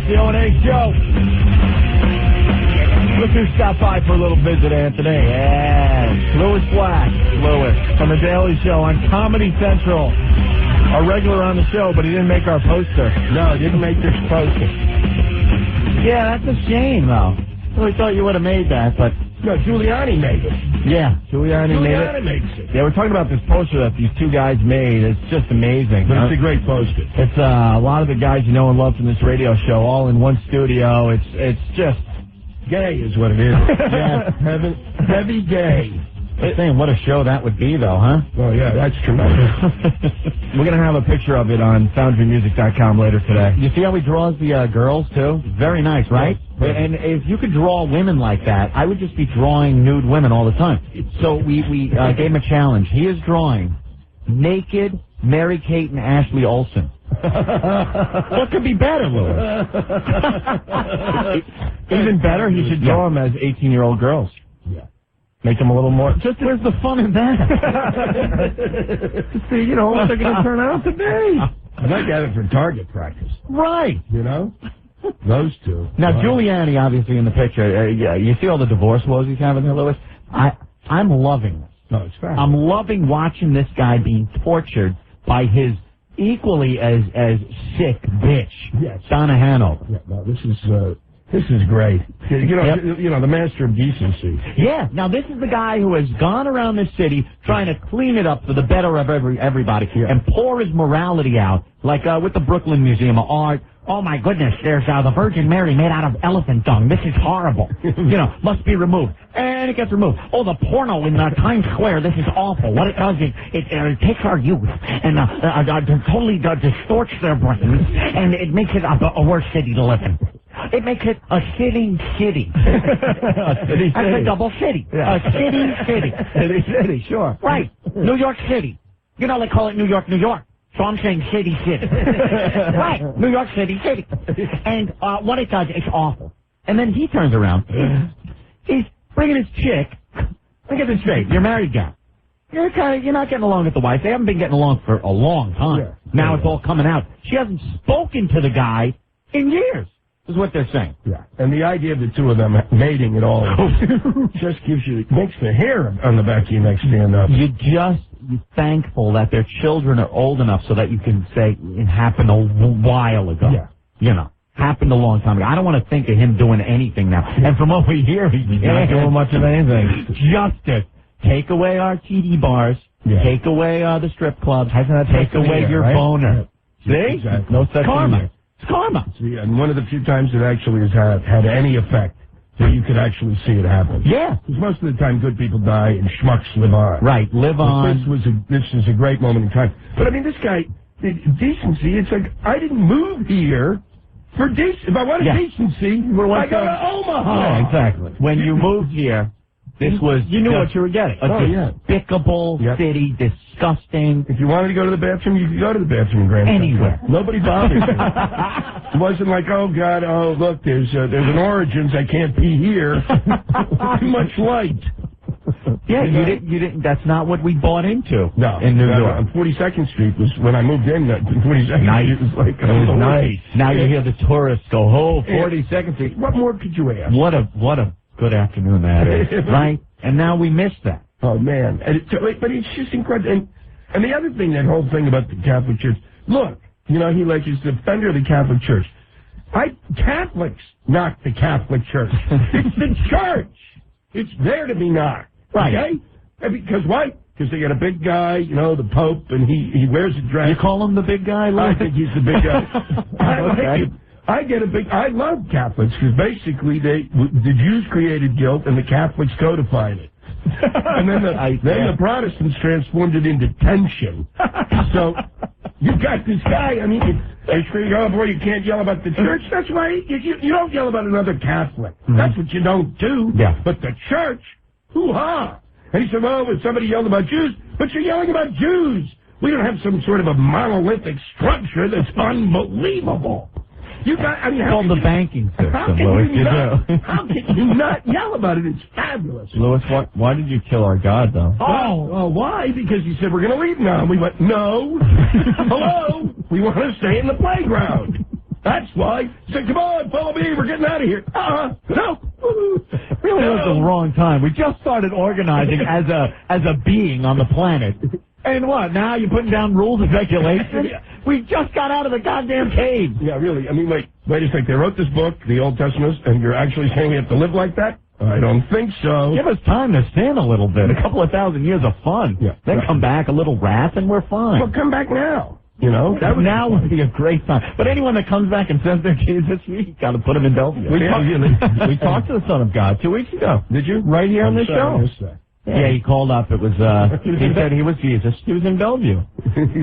It's the O&A Show. Look who stopped by for a little visit, Anthony. Yeah, Louis Black. Louis from The Daily Show on Comedy Central. A regular on the show, but he didn't make our poster. No, he didn't make this poster. Yeah, that's a shame, though. We thought you would have made that, but... No, Giuliani made it. Yeah, Giuliani makes it. Yeah, we're talking about this poster that these two guys made. It's just amazing. But it's a great poster. It's a lot of the guys you know and love from this radio show all in one studio. It's just... Gay is what it is. Yeah, heavy gay. I'm saying, what a show that would be, though, huh? Oh, yeah, that's tremendous. We're going to have a picture of it on FoundryMusic.com later today. You see how he draws the girls, too? Very nice, right? Yeah. And if you could draw women like that, I would just be drawing nude women all the time. So we gave him a challenge. He is drawing naked Mary-Kate and Ashley Olsen. What could be better, Louis? Even better, he should draw them as 18-year-old girls. Yeah. Make them a little more... Just where's the fun in that? See, you know, what they're going to turn out to be. I might get it for target practice. Right. You know? Those two. Now, Giuliani, obviously, in the picture, you see all the divorce woes he's having there, Louis? I'm loving this. No, it's fascinating. I'm loving watching this guy being tortured by his equally as sick bitch, yes. Donna Hanover. Yeah, no, this is great. You know, the master of decency. Yeah. Now, this is the guy who has gone around this city trying to clean it up for the better of everybody and pour his morality out, like with the Brooklyn Museum of Art. Oh, my goodness, there's the Virgin Mary made out of elephant dung. This is horrible. Must be removed. And it gets removed. Oh, the porno in Times Square, this is awful. What it does is it takes our youth and totally distorts their brains, and it makes it a worse city to live in. It makes it a city. That's a double city. Yeah. A city. City, sure. Right. New York City. You know, they call it New York, New York. So I'm saying city. Right. New York City. And what it does, it's awful. And then he turns around. He's bringing his chick. Let me get this straight. You're a married guy. You're not getting along with the wife. They haven't been getting along for a long time. Yeah. Now it's all coming out. She hasn't spoken to the guy in years, is what they're saying. Yeah. And the idea of the two of them mating at all just makes the hair on the back of your neck stand up. You're thankful that their children are old enough so that you can say it happened a while ago. Yeah. Happened a long time ago. I don't want to think of him doing anything now. And from over here, he's not doing much of anything. Justice. Take away our TD bars. Yeah. Take away the strip clubs. Take away your boner. See? Exactly. No such karma. It's karma. See, and one of the few times it actually has had any effect. So you could actually see it happen. Yeah. Because most of the time good people die and schmucks live on. Right, live on. This is a great moment in time. But I mean, this guy, decency, it's like, I didn't move here for decency. If I wanted decency, I go to Omaha. Yeah, exactly. When you moved here, this was... You knew what you were getting. A despicable city, disgusting. If you wanted to go to the bathroom, you could go to the bathroom in Grand Central. Anywhere. Nobody bothered you. It wasn't like, oh, God, look, there's an Origins, I can't be here. Too much light. Yeah, you didn't. That's not what we bought into. No, in New York. On 42nd Street was when I moved in. 42nd Street was like, it was nice. Now you hear the tourists go, 42nd Street. What more could you ask? What a good afternoon that is, right? And now we miss that. Oh man! But it's just incredible. And the other thing, that whole thing about the Catholic Church. Look, he's the defender of the Catholic Church. Catholics knock the Catholic Church. It's the church. It's there to be knocked. Right. Okay? Because why? Because they got a big guy, the Pope, and he wears a dress. You call him the big guy? I think he's the big guy. I love Catholics because basically the Jews created guilt and the Catholics codified it. And then the Protestants transformed it into tension. So you've got this guy, they're screaming, oh boy, you can't yell about the church. That's why you don't yell about another Catholic. Mm-hmm. That's what you don't do. Yeah. But the church, hoo-ha. And he said, well, somebody yelled about Jews, but you're yelling about Jews. We don't have some sort of a monolithic structure that's unbelievable. It's called the banking system, Louis. How can you not yell about it? It's fabulous. Louis, why did you kill our God, though? Oh, why? Because you said, we're going to leave now. And we went, no. Hello? We want to stay in the playground. That's why. He said, come on, follow me. We're getting out of here. No. Really was the wrong time. We just started organizing as a being on the planet. And what, now you're putting down rules and regulations? We just got out of the goddamn cave. Yeah, really. I mean, wait a sec. They wrote this book, the Old Testament, and you're actually saying we have to live like that? I don't think so. Give us time to sin a little bit. A couple of thousand years of fun. Yeah, then come back, a little wrath, and we're fine. Well, come back now. That would be a great time. But anyone that comes back and says they're Jesus, we got to put them in Bellevue. We talked to the Son of God 2 weeks ago. Did you? Right here on the show. Yeah, he called up. It was, he said he was Jesus. He was in Bellevue.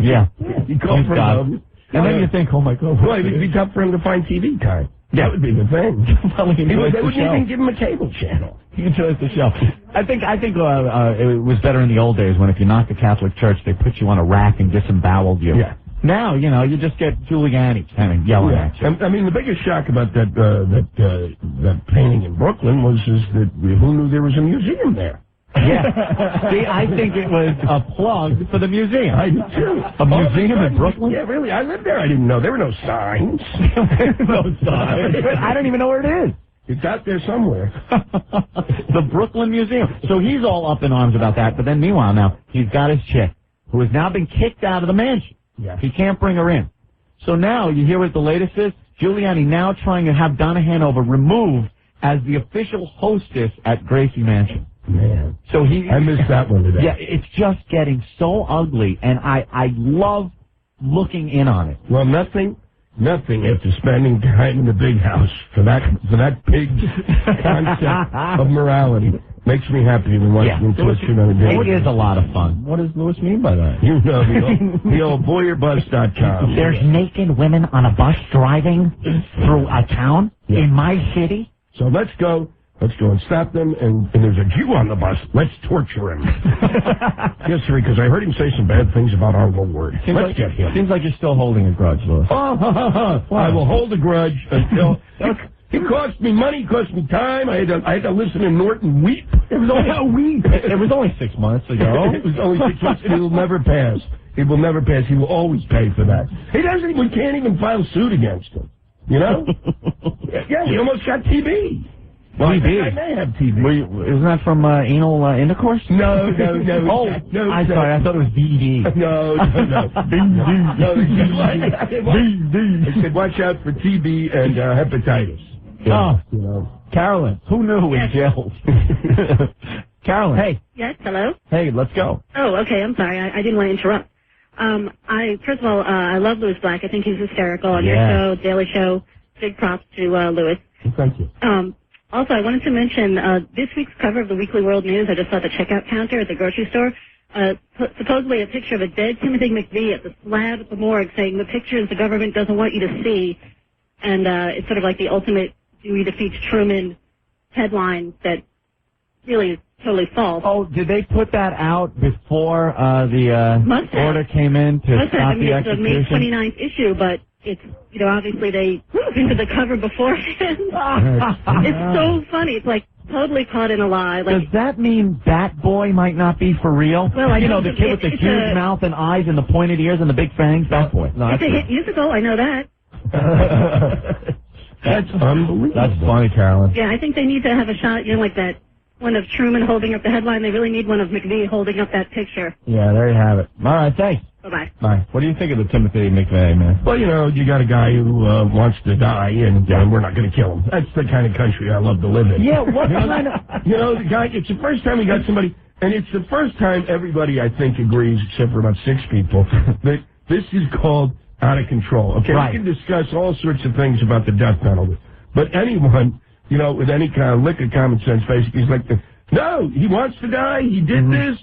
Yeah. He called for Bellevue. And then you think, oh my God. Well, it would be tough for him to find TV time. Yeah. That would be the thing. They wouldn't even give him a cable channel. He enjoys the show. I think it was better in the old days when if you knocked the Catholic Church, they put you on a rack and disemboweled you. Yeah. Now, you just get Giuliani kind of yelling at you. I mean, the biggest shock about that painting in Brooklyn was that who knew there was a museum there? Yeah. See, I think it was a plug for the museum. I do, too. A museum in Brooklyn? Yeah, really. I lived there. I didn't know. There were no signs. No signs. I don't even know where it is. It's out there somewhere. The Brooklyn Museum. So he's all up in arms about that. But then meanwhile now, he's got his chick, who has now been kicked out of the mansion. Yeah. He can't bring her in. So now, you hear what the latest is? Giuliani now trying to have Donna Hanover removed as the official hostess at Gracie Mansion. Man. So I missed that one today. Yeah, it's just getting so ugly, and I love looking in on it. Well, nothing after spending time in the big house for that big concept of morality makes me happy when watching tortured on a day. It is a lot of fun. What does Lewis mean by that? You know, the old boyerbus.com. There's naked women on a bus driving through a town in my city. So let's go and stop them, and there's a Jew on the bus. Let's torture him. Yes, sir, because I heard him say some bad things about our Lord. Let's get him. Seems like you're still holding a grudge, Lewis. I will hold a grudge until... It cost me money, cost me time. I had to listen to Norton weep. It was only a weep. It was only 6 months ago. It was only 6 months, and it will never pass. It will never pass. He will always pay for that. We can't even file suit against him. You know? Yeah, we almost got TB. Well, I may have TB. Isn't that from anal intercourse? No. I'm sorry. I thought it was BD. No. BD. They said, watch out for TB and hepatitis. Yeah. Carolyn, who knew we jailed? Carolyn. Hey. Yes, hello? Hey, let's go. Oh, okay, I'm sorry. I didn't want to interrupt. First of all, I love Louis Black. I think he's hysterical on your show, Daily Show. Big props to Louis. Thank you. Also, I wanted to mention this week's cover of the Weekly World News. I just saw the checkout counter at the grocery store. Supposedly a picture of a dead Timothy McVeigh at the slab at the morgue saying the pictures the government doesn't want you to see. And it's sort of like the ultimate Dewey defeats Truman headline that really is totally false. Oh, did they put that out before the order came in to stop the execution? It's the May 29th issue, but it's, obviously they into the cover beforehand. It's so funny. It's like totally caught in a lie. Does that mean Bat Boy might not be for real? Well, the kid with the huge mouth and eyes and the pointed ears and the big fangs? Bat Boy. No, it's a hit musical. I know that. That's unbelievable. That's funny, Carolyn. Yeah, I think they need to have a shot, like that one of Truman holding up the headline. They really need one of McVeigh holding up that picture. Yeah, there you have it. All right, thanks. Bye-bye. Bye. What do you think of the Timothy McVeigh, man? Well, you got a guy who wants to die, and we're not going to kill him. That's the kind of country I love to live in. Yeah, what kind of... the guy, it's the first time we got somebody, and it's the first time everybody, I think, agrees, except for about 6 people, that this is called out of control. Okay, right. We can discuss all sorts of things about the death penalty, but anyone, with any kind of lick of common sense, basically, is like, no, he wants to die, he did this,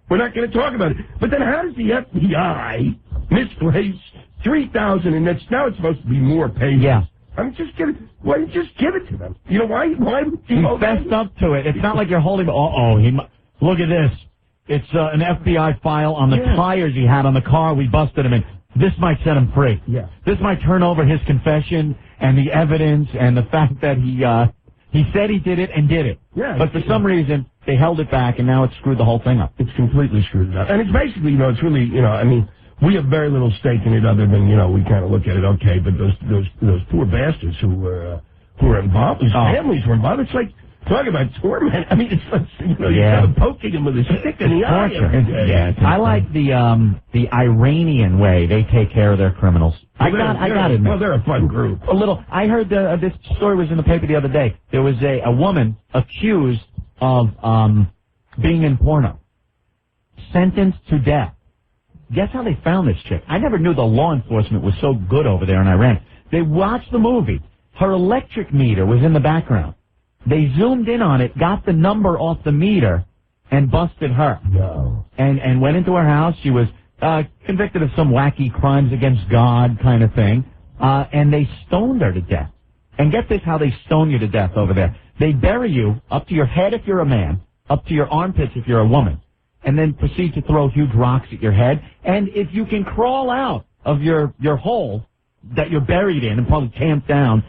we're not going to talk about it. But then how does the FBI misplace 3,000, and now it's supposed to be more pages? Yeah. I mean, just give it to them. Why he fessed up to it. It's not like you're holding, look at this. It's an FBI file on the tires he had on the car we busted him in. This might set him free. Yeah. This might turn over his confession and the evidence and the fact that he said he did it and did it. Yeah. But for some reason, they held it back, and now it's screwed the whole thing up. It's completely screwed it up. And it's basically, it's really, we have very little stake in it other than, we kind of look at it, okay, but those poor bastards who were involved, whose families were involved, it's like, talk about torment. I mean, it's like, you're kind of poking him with a stick in the eye. Yeah, I like the Iranian way they take care of their criminals. I got to admit. Well, they're a fun group. A little. I heard this story was in the paper the other day. There was a woman accused of being in porno, sentenced to death. Guess how they found this chick? I never knew the law enforcement was so good over there in Iran. They watched the movie. Her electric meter was in the background. They zoomed in on it, got the number off the meter, and busted her. No. And went into her house. She was convicted of some wacky crimes against God kind of thing. And they stoned her to death. And get this, how they stone you to death over there. They bury you up to your head if you're a man, up to your armpits if you're a woman, and then proceed to throw huge rocks at your head. And if you can crawl out of your hole that you're buried in and probably camped down,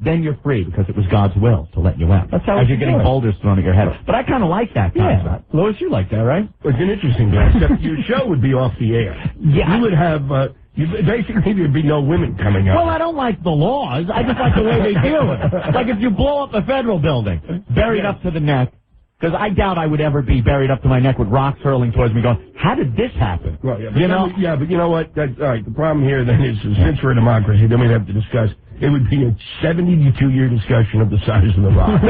then you're free because it was God's will to let you out. That's how you're getting boulders thrown at your head. But I kind of like that concept. Yeah. Louis, you like that, right? It's an interesting concept. Your show would be off the air. Yeah. You would have, basically there'd be no women coming out. Well, I don't like the laws. I just like the way they deal with it. Like if you blow up a federal building, buried up to the neck, because I doubt I would ever be buried up to my neck with rocks hurling towards me going, how did this happen? Well, yeah, but you know what? All right, the problem here then is since we're a democracy, then we'd have to discuss. It would be a 72-year discussion of the size of the rock.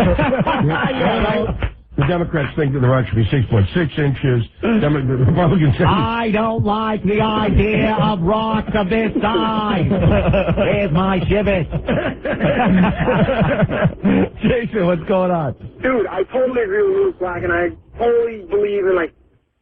The Democrats think that the rock should be 6.6 inches. The Republicans say... I don't like the idea of rocks of this size. Here's my gibbet. Jason, what's going on? Dude, I totally agree with Louis Black, and I totally believe in,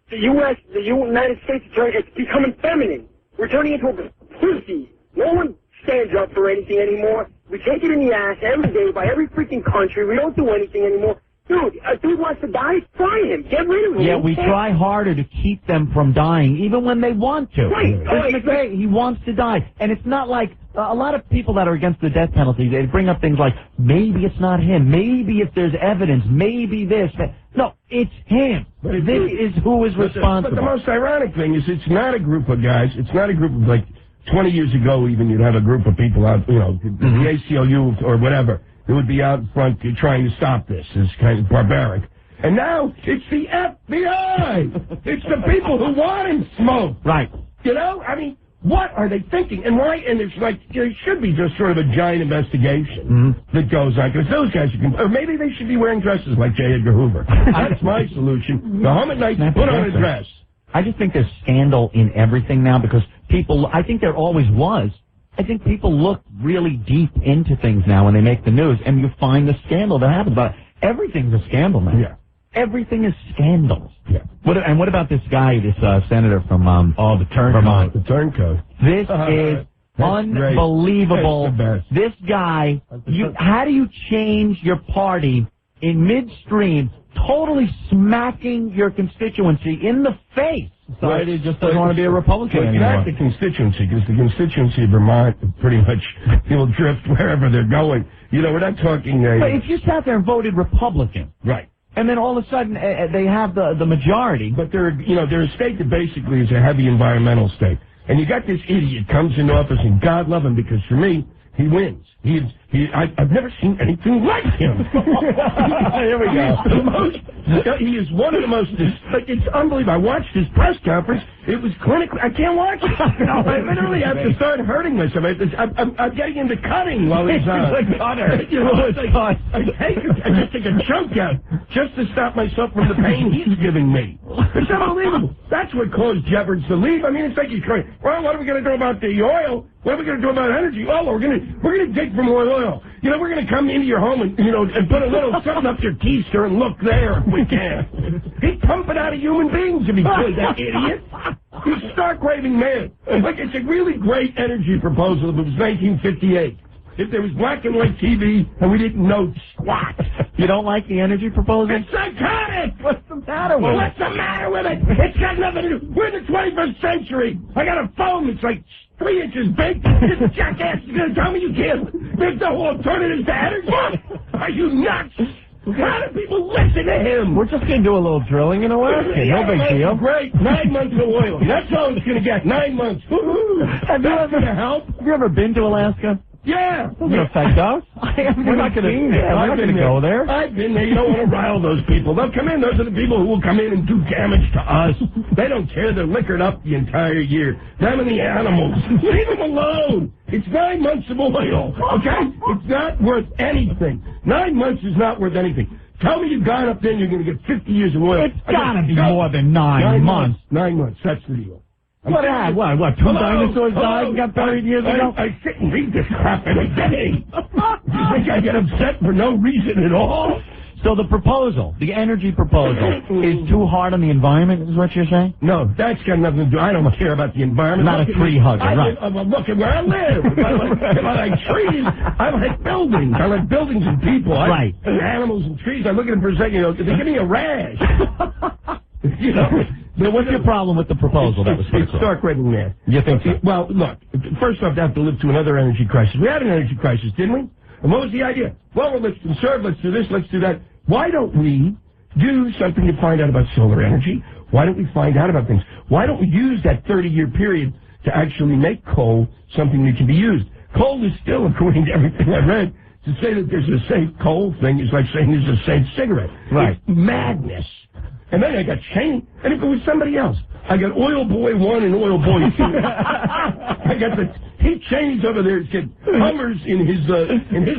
the United States attorney is becoming feminine. We're turning into a pussy. No one stands up for anything anymore. We take it in the ass every day by every freaking country. We don't do anything anymore. Dude, a dude wants to die, try him. Get rid of him. Yeah, we try harder to keep them from dying, even when they want to. Right. He wants to die. And it's not like a lot of people that are against the death penalty, they bring up things like, maybe it's not him. Maybe if there's evidence. Maybe this. No, it's him. But this is who is responsible. But the most ironic thing is it's not a group of guys. It's not a group of, 20 years ago even, you'd have a group of people out, the ACLU or whatever. They would be out in front trying to stop this. It's kind of barbaric. And now it's the FBI. It's the people who want him smoked. Right. I mean, what are they thinking? And why? And it's there should be just sort of a giant investigation that goes on. Because those guys, or maybe they should be wearing dresses like J. Edgar Hoover. That's my solution. Go home at night, put on a dress. I just think there's scandal in everything now because people, I think there always was. I think people look really deep into things now when they make the news, and you find the scandal that happens. But everything's a scandal now. Yeah. Everything is scandalous. Yeah. What about this guy, this senator from the Turncoat? The Turncoat. This is unbelievable. This guy, how do you change your party in midstream, totally smacking your constituency in the face? Society just doesn't want to be a Republican anymore. Not the constituency, because the constituency of Vermont pretty much will drift wherever they're going. We're not talking... But if you sat there and voted Republican... Right. And then all of a sudden they have the majority. But they're a state that basically is a heavy environmental state. And you got this idiot comes into office, and God love him, because for me, he wins. I've never seen anything like him. Here we go. He is one of the most, it's unbelievable. I watched his press conference. It was clinical. I can't watch it. I literally have to start hurting myself. I'm getting into cutting while he's on. It's a cutter. I just take a chunk out just to stop myself from the pain he's giving me. It's unbelievable. That's what caused Jeffords to leave. I mean, it's like he's crying. Well, what are we going to do about the oil? What are we going to do about energy? Oh, we're going to dig for more oil. We're going to come into your home and put a little something up your keister and look there if we can. He'd pump it out of human beings if he could, that idiot. He's a stark raving man. It's a really great energy proposal if it was 1958. If there was black and white TV and we didn't know squat. You don't like the energy proposal? It's psychotic! What's the matter with it? What's the matter with it? It's got nothing to do. We're in the 21st century. I got a phone that's 3 inches big. This jackass is going to tell me you can't. There's no alternative to energy. Are you nuts? How do people listen to him? We're just going to do a little drilling in Alaska. No big deal. Great. 9 months of oil. That's all it's going to get. 9 months. Woo-hoo. Have you ever been to Alaska? Yeah. Doesn't affect us. We're not going to go there. I've been there. You don't want to rile those people. They'll come in. Those are the people who will come in and do damage to us. They don't care. They're liquored up the entire year. Them and the animals. Leave them alone. It's 9 months of oil. Okay? It's not worth anything. 9 months is not worth anything. Tell me you've gone up there and you're going to get 50 years of oil. It's got to be more than 9 months. 9 mons. That's the deal. What? Two dinosaurs died and got buried years ago? I sit and read this crap every day. You think I get upset for no reason at all? So the proposal, the energy proposal, is too hard on the environment, is what you're saying? No, that's got nothing to do. I don't care about the environment. Not a tree hugger, right? Look at where I live. I like trees. I like buildings. I like buildings and people. Right. And animals and trees. I look at them for a second. They give me a rash. You know. What's your problem with the proposal that was put It's stark red and mad. You think so? Well, look, first off, they have to live through another energy crisis. We had an energy crisis, didn't we? And what was the idea? Well, let's conserve, let's do this, let's do that. Why don't we do something to find out about solar energy? Why don't we find out about things? Why don't we use that 30-year period to actually make coal something that can be used? Coal is still, according to everything I read, to say that there's a safe coal thing is like saying there's a safe cigarette. Right. It's madness. And then I got Cheney, and if it was somebody else, I got Oil Boy 1 and Oil Boy 2. I got he Cheney's over there getting Hummers in his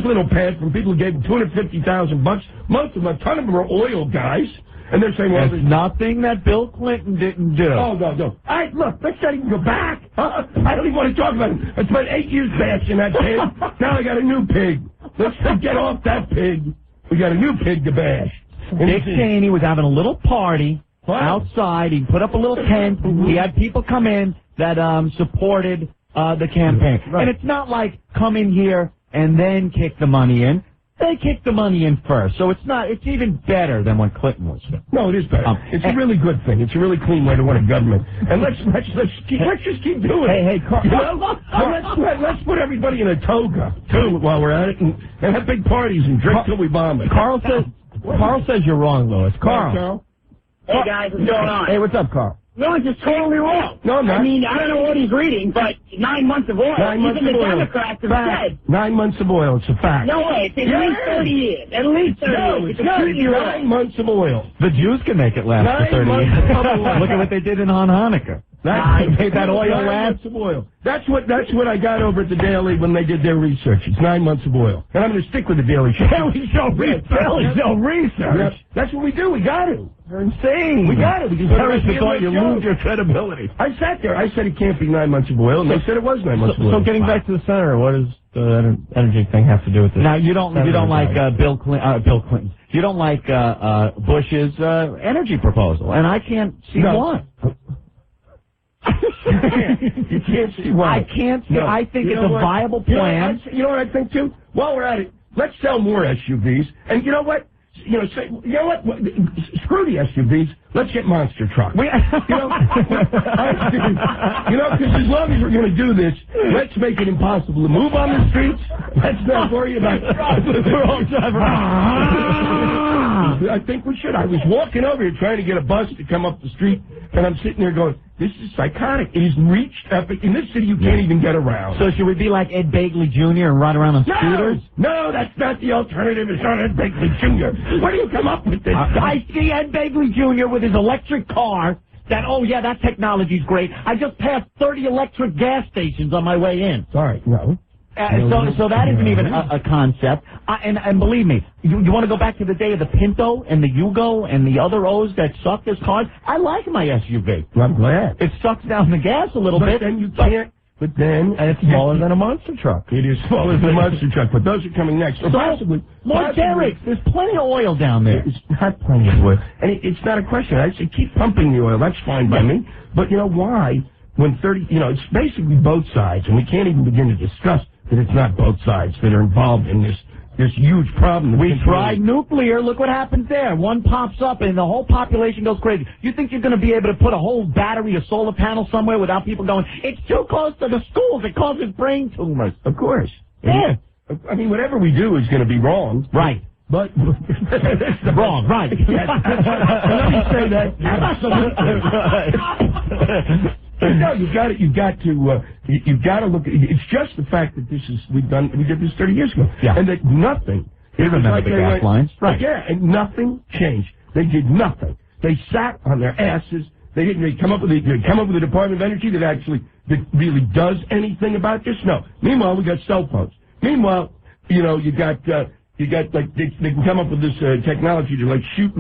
little pad from people who gave him $250,000. Most of them, a ton of them are oil guys, and they're saying, well, there's nothing that Bill Clinton didn't do. Oh, no. Look, let's not even go back. I don't even want to talk about it. I spent 8 years bashing that pig. Now I got a new pig. Let's get off that pig. We got a new pig to bash. Dick Cheney was having a little party outside. He put up a little tent. He had people come in that supported the campaign. Right. And it's not like come in here and then kick the money in. They kicked the money in first. So it's even better than when Clinton was there. No, it is better. It's a really good thing. It's a really clean way to run a government. And let's just keep doing it. Hey, Carl. Let's put everybody in a toga, too, while we're at it, and have big parties and drink till we bomb it. Carl says you're wrong, Louis. Carl. Hey, guys, what's going on? Hey, what's up, Carl? Louis is totally wrong. No, I'm not. I mean, I don't know what he's reading, but 9 months of oil. 9 months Even of the oil. Democrats have said. 9 months of oil. It's a fact. No way. It's at least 30 years. At least 30 years. It's not. It's 9 months of oil. The Jews can make it last for 30 years. Look at what they did in Hanukkah. They made that oil last. Of oil. That's what I got over at the Daily when they did their research. It's 9 months of oil. And I'm going to stick with the Daily Show. Daily Show research. Yeah, that's what we do. We got to. You're insane. We got it. We just thought you lose your credibility. I sat there. I said it can't be 9 months of oil, and they said it was 9 months of oil. So getting back to the senator, what does the energy thing have to do with this? Now you don't like Bill Clinton. You don't like Bush's energy proposal, and I can't see why. You can't see why. I can't see. No. I think it's a viable plan. You know what I think too? While we're at it, let's sell more SUVs. And you know what? Screw the SUVs. Let's get monster trucks. Because as long as we're going to do this, let's make it impossible to move on the streets. Let's not worry about I think we should. I was walking over here trying to get a bus to come up the street, and I'm sitting there going, this is psychotic. It has reached epic. In this city, you can't even get around. So should we be like Ed Begley Jr. and ride around on scooters? No, that's not the alternative. It's not Ed Begley Jr. Where do you come up with this? I see Ed Begley Jr. with his electric car. That technology's great. I just passed 30 electric gas stations on my way in. Sorry, no. So that isn't even a concept. And believe me, you want to go back to the day of the Pinto and the Yugo and the other O's that sucked as cars? I like my SUV. I'm glad. It sucks down the gas a little bit. Then you can't. But then... And it's smaller than a monster truck. It is smaller than a monster truck, but those are coming next. Or possibly... More derricks. There's plenty of oil down there. It's not plenty of oil. And it's not a question. I say keep pumping the oil. That's fine by me. But you know why? When it's basically both sides, and we can't even begin to discuss that it's not both sides that are involved in this huge problem. We tried nuclear. Look what happens there. One pops up and the whole population goes crazy. You think you're going to be able to put a whole battery of solar panels somewhere without people going, it's too close to the schools. It causes brain tumors. Of course. Yeah. I mean, whatever we do is going to be wrong. Right. But wrong, right? Yes. Let me say that. No, you got to look. It's just the fact that we did this 30 years ago, and that nothing. You remember the gas lines, right? Yeah, and nothing changed. They did nothing. They sat on their asses. They come up with a Department of Energy that really does anything about this. No. Meanwhile, we got cell phones. Meanwhile, you got like they can come up with this technology to shoot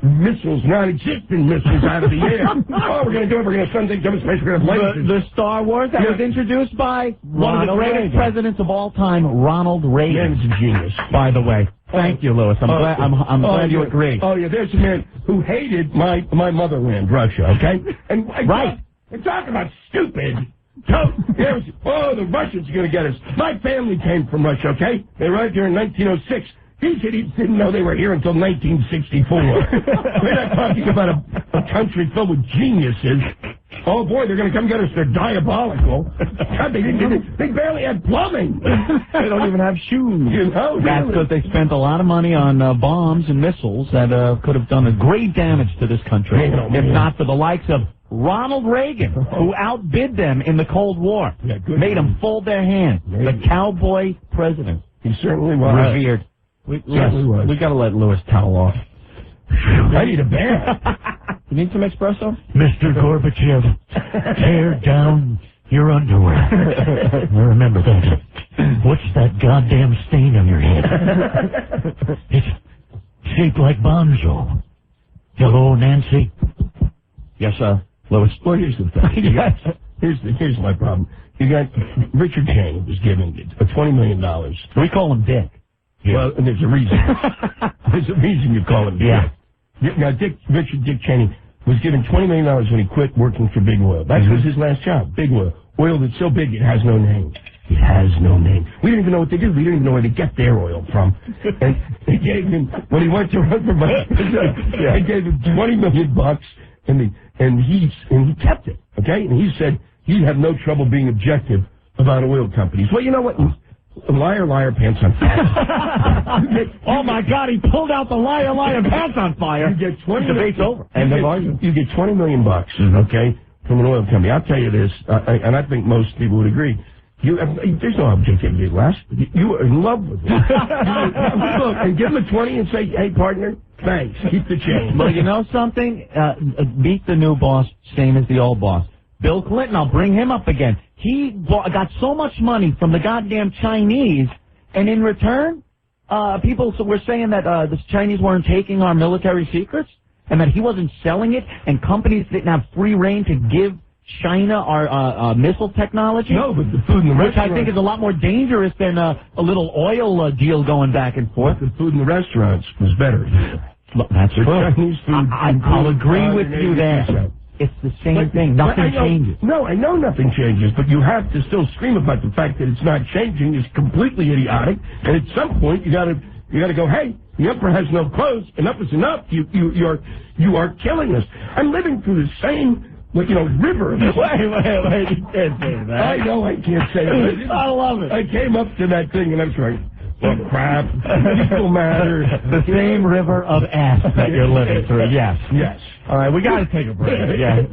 missiles, non-existent missiles out of the air. Oh, we're going to do it. We're going to send things up in space. We're going to have lasers. The Star Wars that was introduced by one of the greatest presidents of all time, Ronald Reagan. Man's a genius, by the way. Thank you, Louis. I'm glad you agree. Oh yeah, there's a man who hated my motherland, Russia. Okay, and right. And talk about stupid. The Russians are going to get us. My family came from Russia. Okay, they arrived here in 1906. These idiots didn't know they were here until 1964. We're not talking about a country filled with geniuses. Oh, boy, they're going to come get us. They're diabolical. God, they barely had plumbing. They don't even have shoes. That's because they spent a lot of money on bombs and missiles that could have done a great damage to this country, if not for the likes of Ronald Reagan, who outbid them in the Cold War. Made them fold their hands. The cowboy president. He certainly was. Revered. We got to let Louis towel off. I need a bear. You need some espresso? Mr. Gorbachev, tear down your underwear. Remember that. What's that goddamn stain on your head? It's shaped like Bonzo. Hello, Nancy? Yes, Louis. Well, here's the thing. Here's my problem. You got Richard Cheney was given $20 million. We call him Dick. Yeah. Well, and there's a reason. There's a reason you call him Dick. Yeah. Now, Richard Dick Cheney was given $20 million when he quit working for Big Oil. That was his last job, Big Oil. Oil that's so big it has no name. It has no name. We don't even know what they do. We don't even know where they get their oil from. And they gave him, when he went to run for they gave him $20 million, and he kept it, okay? And he said he'd have no trouble being objective about oil companies. Well, you know what? Liar, liar, pants on fire. Oh my God! He pulled out the liar, liar, pants on fire. You get 20. Debate's over. And you get $20 million, okay, from an oil company. I'll tell you this, and I think most people would agree. There's no objectivity left. You are in love with him. Look, and give him a 20 and say, "Hey, partner, thanks. Keep the change." Well, you know something? Beat the new boss, same as the old boss. Bill Clinton, I'll bring him up again. He got so much money from the goddamn Chinese, and in return, people were saying that the Chinese weren't taking our military secrets, and that he wasn't selling it, and companies didn't have free reign to give China our missile technology. No, but the food in the restaurant, which I think is a lot more dangerous than a little oil deal going back and forth. The food in the restaurants was better. Look, that's true. Chinese food. I'll agree with you there. It's the same thing. Nothing changes. No, I know nothing changes, but you have to still scream about the fact that it's not changing. It's completely idiotic, and at some point you got to go, hey, the emperor has no clothes. Enough is enough. You are killing us. I'm living through the same river. Wait, you can't say that. I know I can't say it. I love it. I came up to that thing and I'm sorry. Well, crap. Equal matter. The same river of ass that you're living through. Yes. Yes. All right, we got to take a break. Yeah.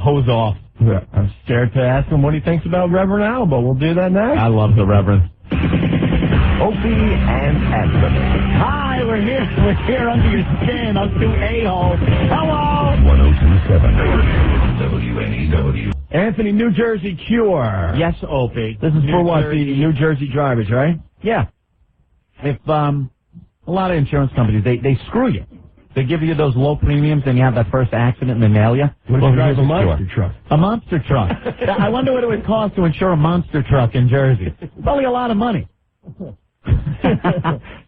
Hose off. Yeah. I'm scared to ask him what he thinks about Reverend Al, but we'll do that next. I love the Reverend. Opie and Anthony. Hi, we're here under your skin, up to A-hole. Hello! 102.7 WNEW. Anthony, New Jersey Cure. Yes, Opie. This is for what? The New Jersey drivers, right? Yeah. If, a lot of insurance companies, they screw you. They give you those low premiums and you have that first accident and they nail you. What if you drive a monster truck? A monster truck. I wonder what it would cost to insure a monster truck in Jersey. Probably a lot of money.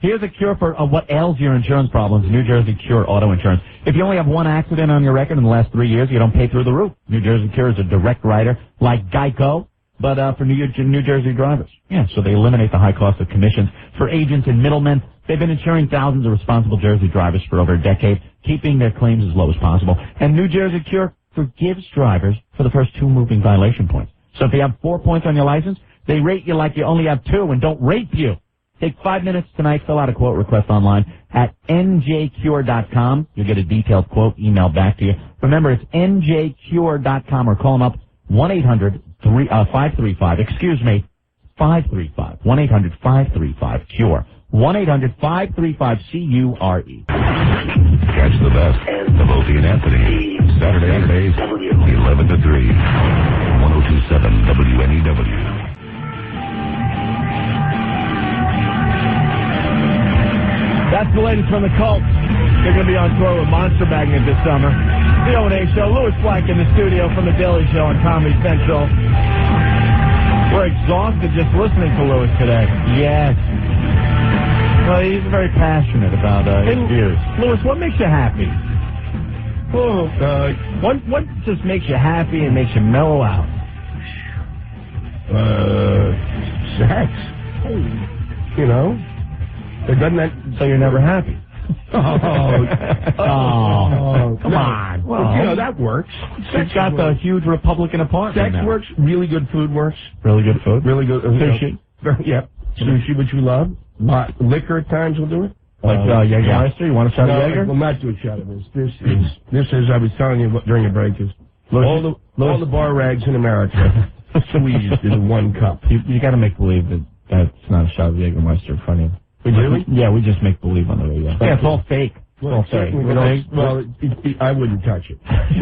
Here's a cure for what ails your insurance problems. New Jersey Cure Auto Insurance. If you only have one accident on your record in the last 3 years, you don't pay through the roof. New Jersey Cure is a direct writer like Geico, but for New Jersey drivers. Yeah, so they eliminate the high cost of commissions for agents and middlemen. They've been insuring thousands of responsible Jersey drivers for over a decade, keeping their claims as low as possible. And New Jersey Cure forgives drivers for the first 2 moving violation points. So if you have 4 points on your license, they rate you like you only have 2 and don't rape you. Take 5 minutes tonight, fill out a quote request online at njcure.com. You'll get a detailed quote emailed back to you. Remember, it's njcure.com or call them up 1-800-535, 1-800-535-CURE. 1-800-535-CURE. Catch the best of Opie and Anthony. Saturdays, 11 to 3. 1027 WNEW. That's the latest from the Colts. They're going to be on tour with Monster Magnet this summer. The O&A Show. Louis Black in the studio from The Daily Show on Comedy Central. We're exhausted just listening to Louis today. Yes. Well, he's very passionate about his views. Louis, what makes you happy? What just makes you happy and makes you mellow out? Sex. You know? Doesn't that... So you're never happy? Come on. Well, you know, that works. It's got the huge Republican apartment. Sex works. Really good food works. Really good food. Really good. Sushi. Yeah. Sushi, which we love. Liquor at times will do it. Like Jägermeister? You want a shot of Jäger? We'll not do a shot of this. This is, I was telling you during the break, is all the bar rags in America squeezed into one cup. You got to make believe that that's not a shot of Jägermeister in front of you. Really? Yeah, we just make believe on the radio. Yeah, it's all fake. Well, I wouldn't touch it.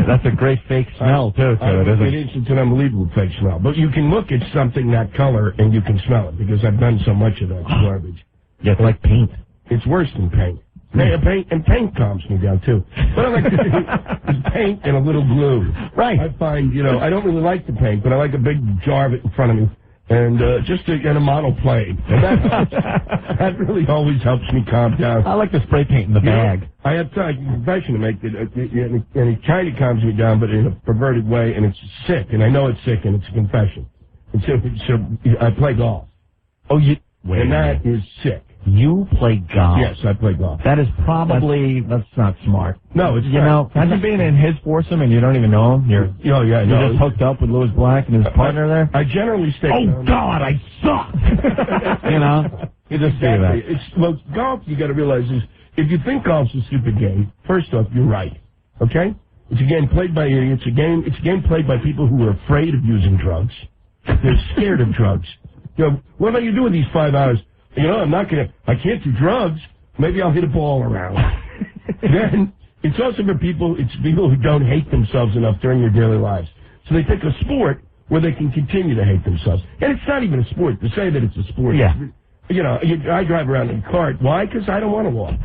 That's a great fake smell, too. It's an unbelievable fake smell. But you can look at something that color and you can smell it, because I've done so much of that garbage. Yeah, it's like paint. It's worse than paint. Paint calms me down, too. What I like to do is paint and a little glue. Right. I find, I don't really like the paint, but I like a big jar of it in front of me. And just to get a model plane. And that really always helps me calm down. I like the spray paint in the bag. I have a confession to make, and it kind of calms me down, but in a perverted way, and it's sick, and I know it's sick, and it's a confession. And so I play golf. Oh, and that is sick. You play golf? Yes, I play golf. That is probably... That's not smart. No, it's not. Imagine being in his foursome and you don't even know him. You're just hooked up with Louis Black and his partner there? I generally stay... Oh, God, I suck! You just say that. Golf, you got to realize, is if you think golf's a stupid game, first off, you're right. Okay? It's a game played by idiots. It's a game played by people who are afraid of using drugs. They're scared of drugs. What am I going to do with these 5 hours? I can't do drugs. Maybe I'll hit a ball around. Then, it's also for people who don't hate themselves enough during their daily lives. So they pick a sport where they can continue to hate themselves. And it's not even a sport. To say that it's a sport. Yeah. I drive around in a cart. Why? Because I don't want to walk.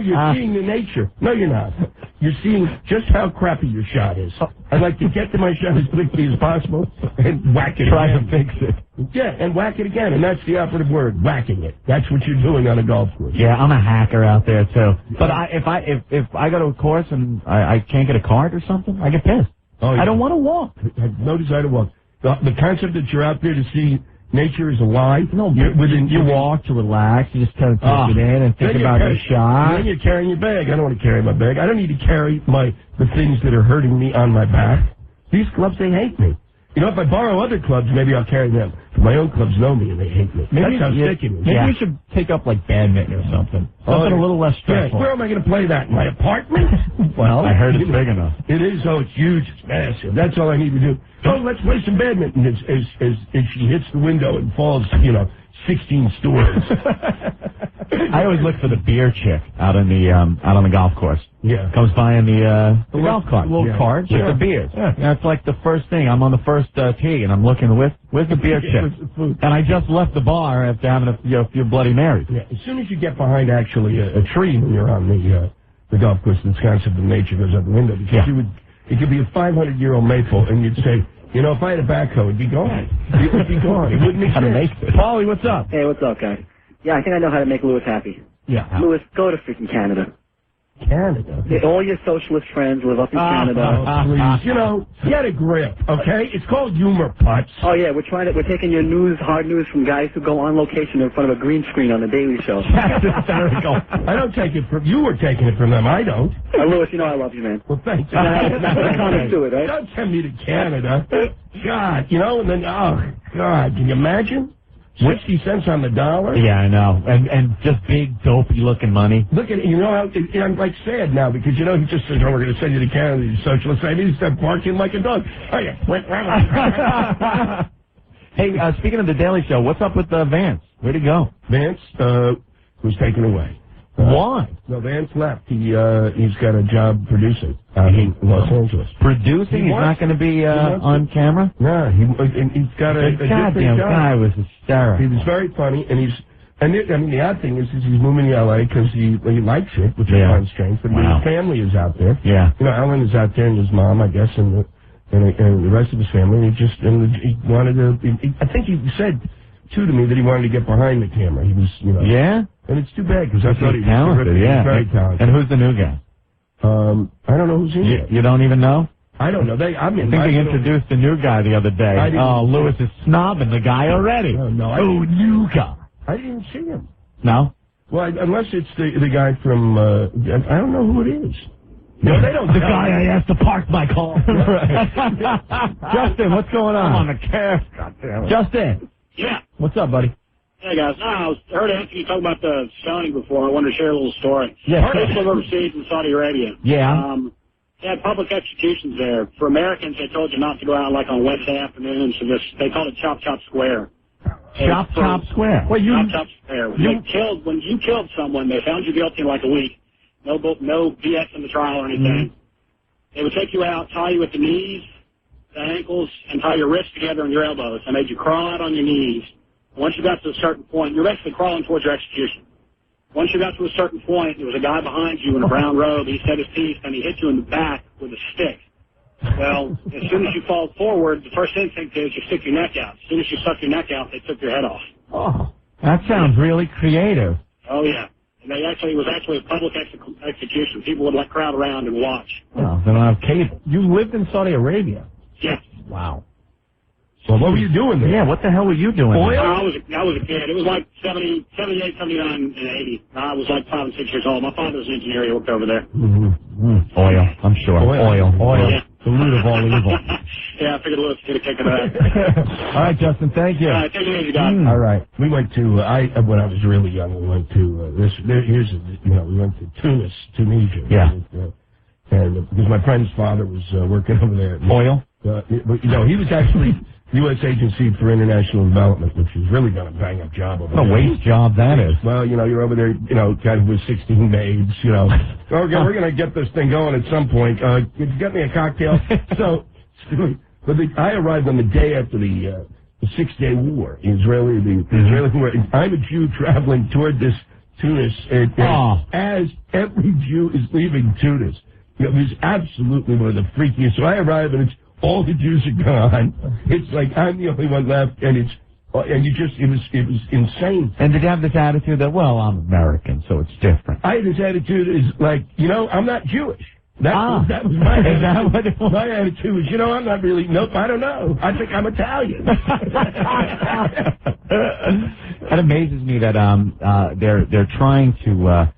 You're seeing the nature. No, you're not. You're seeing just how crappy your shot is. I'd like to get to my shot as quickly as possible and whack it Try again. to fix it. Yeah, and whack it again. And that's the operative word, whacking it. That's what you're doing on a golf course. Yeah, I'm a hacker out there, too. But if I go to a course and I can't get a cart or something, I get pissed. Oh, yeah. I don't want to walk. No desire to walk. The concept that you're out there to see nature is a lie. No, you walk to relax. You just kind of take it in and think about your shot. Then you're carrying your bag. I don't want to carry my bag. I don't need to carry the things that are hurting me on my back. These clubs, they hate me. If I borrow other clubs, maybe I'll carry them. But my own clubs know me and they hate me. That's how sick it is. Maybe we should take up like badminton or something. Something a little less stressful. Yeah, where am I going to play that? In my apartment? Well, I heard it's big enough. It is. Oh, it's huge. It's massive. That's all I need to do. Oh, let's play some badminton as she hits the window and falls, 16 stories. I always look for the beer chick out on the golf course. Yeah. Comes by in the golf cart. Little cart with the beers. Yeah. That's like the first thing. I'm on the first tee and I'm looking where's the beer chick? And I just left the bar after having a few Bloody Marys. Yeah. As soon as you get behind actually a tree when you're on the golf course, the concept of nature goes out the window, because it could be a 500-year-old maple and you'd say, if I had a backhoe, it'd be gone. It would be gone. It wouldn't exist. Paulie, what's up? Hey, what's up, guys? Yeah, I think I know how to make Louis happy. Yeah. Louis, go to freaking Canada. Canada? All your socialist friends live up in Canada. Please. Get a grip, okay? It's called humor, putz. Oh, yeah, we're taking your hard news from guys who go on location in front of a green screen on the Daily Show. That's hysterical. I don't take it from you. Were taking it from them. I don't. Louis, I love you, man. Well, thanks. That's how to do it, right? Don't send me to Canada. God, and then, oh, God, can you imagine? 60 cents on the dollar? Yeah, I know. And just big, dopey-looking money. Look at it. You know how I'm like sad now because, he just says, we're going to send you to Canada, you socialists. I need to start barking like a dog. Oh, yeah. Hey, speaking of the Daily Show, what's up with Vance? Where'd he go? Vance was taken away. Why? No, Vance left. He's got a job producing in Los Angeles. Producing? He's not going to be on camera? No, he's got a different job. Guy was hysterical. He was very funny, and the odd thing is he's moving to L.A. because he likes it, which I find strange, but his family is out there. Yeah. Alan is out there, and his mom, I guess, and the rest of his family. And he wanted to. I think he said too to me that he wanted to get behind the camera. He was, Yeah. And it's too bad because I thought he was talented. terrific. Yeah. He's very talented. And who's the new guy? I don't know who's in it. You don't even know? I don't know. I think they introduced a new guy the other day. Lewis is snobbing the guy already. New guy. I didn't see him. No? Well, unless it's the guy from. I don't know who it is. No, they don't. The guy I asked to park my car. Justin, what's going on? I'm on the cast. Goddamn. Justin. Yeah. What's up, buddy? Hey, guys. I heard Anthony talk about the stoning before. I wanted to share a little story. Yeah. I live overseas in Saudi Arabia. Yeah. They had public executions there. For Americans, they told you not to go out like on Wednesday afternoons. So they called it Chop Chop Square. Chop Square. Well, Chop Square. When you killed someone, they found you guilty in like a week. No BS in the trial or anything. They would take you out, tie you at the knees, the ankles, and tie your wrists together and your elbows. They made you crawl out on your knees. Once you got to a certain point, you're basically crawling towards your execution. Once you got to a certain point, there was a guy behind you in a brown robe. He set his teeth, and he hit you in the back with a stick. Well, as soon as you fall forward, the first instinct is you stick your neck out. As soon as you suck your neck out, they took your head off. Oh, that sounds really creative. Oh, yeah. And it was actually a public execution. People would crowd around and watch. Well, they don't have cable. You lived in Saudi Arabia? Yes. Wow. Well, what were you doing there? Yeah, what the hell were you doing there? I was a kid. It was like 78, 79, and 80. I was like 5 and 6 years old. My father was an engineer. He worked over there. Oil, I'm sure. Oil. Yeah. The root of all evil. Yeah, I figured Lewis would get a kick out of that. All right, Justin, thank you. All right, take it easy, guys. All right. We went to, when I was really young, we went to, we went to Tunisia. Yeah. And because my friend's father was working over there. Oil? He was actually U.S. Agency for International Development, which is really done a bang-up job over there. What a waste job that is. Well, you're over there, guy with 16 maids, we're going to get this thing going at some point. Could you get me a cocktail? I arrived on the day after the 6-Day War, the Israeli War. I'm a Jew traveling toward this Tunis, as every Jew is leaving Tunis. It was absolutely one of the freakiest. So I arrive and it's all the Jews are gone. It's like I'm the only one left, and it was insane. And did you have this attitude that, well, I'm American, so it's different? I had this attitude is like, I'm not Jewish. That was my attitude. Is that what it was? My attitude was, I'm not really, nope, I don't know. I think I'm Italian. It amazes me that they're trying to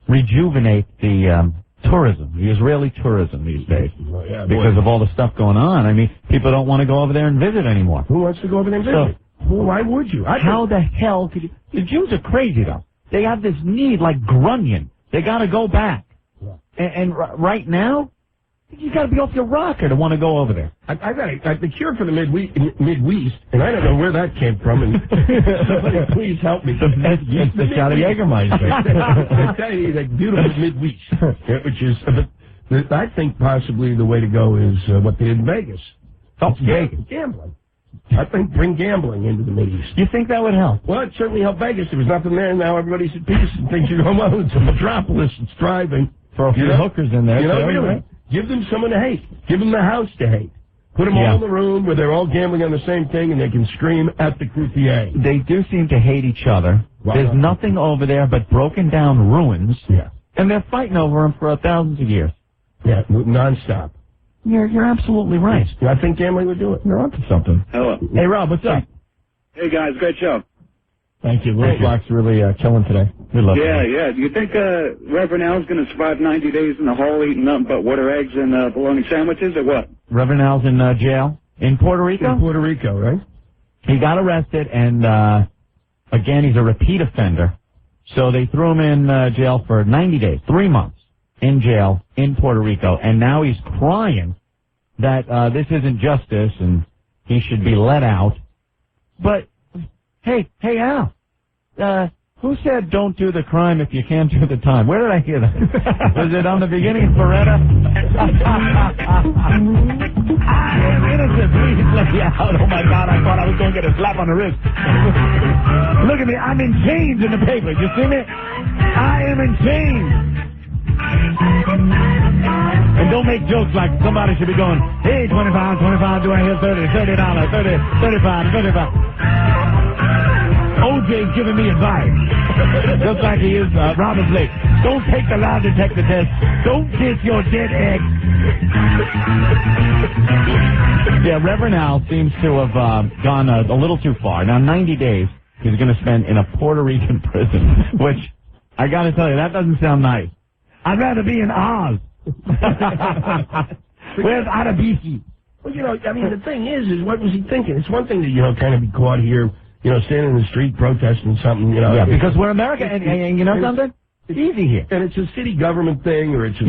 rejuvenate the tourism, the Israeli tourism these days, because of all the stuff going on. I mean, people don't want to go over there and visit anymore. Who wants to go over there and visit? Well, why would you? How the hell could you? The Jews are crazy, though. They have this need like Grunion. They got to go back. Yeah. And right now, you got to be off your rocker to want to go over there. I got the cure for the Midwest, and I don't know where that came from. And somebody please help me. The shot of Jägermeister. I tell you, that beautiful Midwest, which is, I think possibly the way to go is what they did in Vegas. Vegas. Gambling. I think bring gambling into the Mideast. You think that would help? Well, it certainly helped Vegas. There was nothing there, and now everybody's at peace and thinks you're going, well, it's a metropolis. It's thriving. Throw a few hookers in there. Really. Right? Give them someone to hate. Give them the house to hate. Put them all in the room where they're all gambling on the same thing, and they can scream at the croupier. They do seem to hate each other. Wow. There's nothing over there but broken down ruins. Yeah. And they're fighting over them for thousands of years. Yeah, nonstop. You're absolutely right. I think gambling would do it. You're onto something. Hello. Hey, Rob, what's up? Hey, guys, great show. Thank you. Little Block's really killing today. We love it. Yeah. Do you think Reverend Al's going to survive 90 days in the hole eating nothing but water, eggs, and bologna sandwiches, or what? Reverend Al's in jail in Puerto Rico? In Puerto Rico, right? He got arrested, and Again, he's a repeat offender. So they threw him in jail for 90 days, 3 months in jail in Puerto Rico. And now he's crying that this isn't justice and he should be let out. But, hey, Al, who said don't do the crime if you can't do the time? Where did I hear that? Was it on the beginning of Beretta? I am innocent. Please let me out. Oh, my God, I thought I was going to get a slap on the wrist. Look at me. I'm in chains in the paper. You see me? I am in chains. And don't make jokes like somebody should be going, hey, 25, do I hear $30, $30, 35, 35. OJ's giving me advice, just like he is Robert Blake. Don't take the lie detector test. Don't kiss your dead ex. Yeah, Reverend Al seems to have gone a little too far. Now, 90 days he's going to spend in a Puerto Rican prison, which, I got to tell you, that doesn't sound nice. I'd rather be in Oz. Where's Adabisi? Well, I mean, the thing is what was he thinking? It's one thing to, kind of be caught here, standing in the street protesting something, Yeah, because we're America, and you know something? It's easy here. And it's a city government thing, or it's, they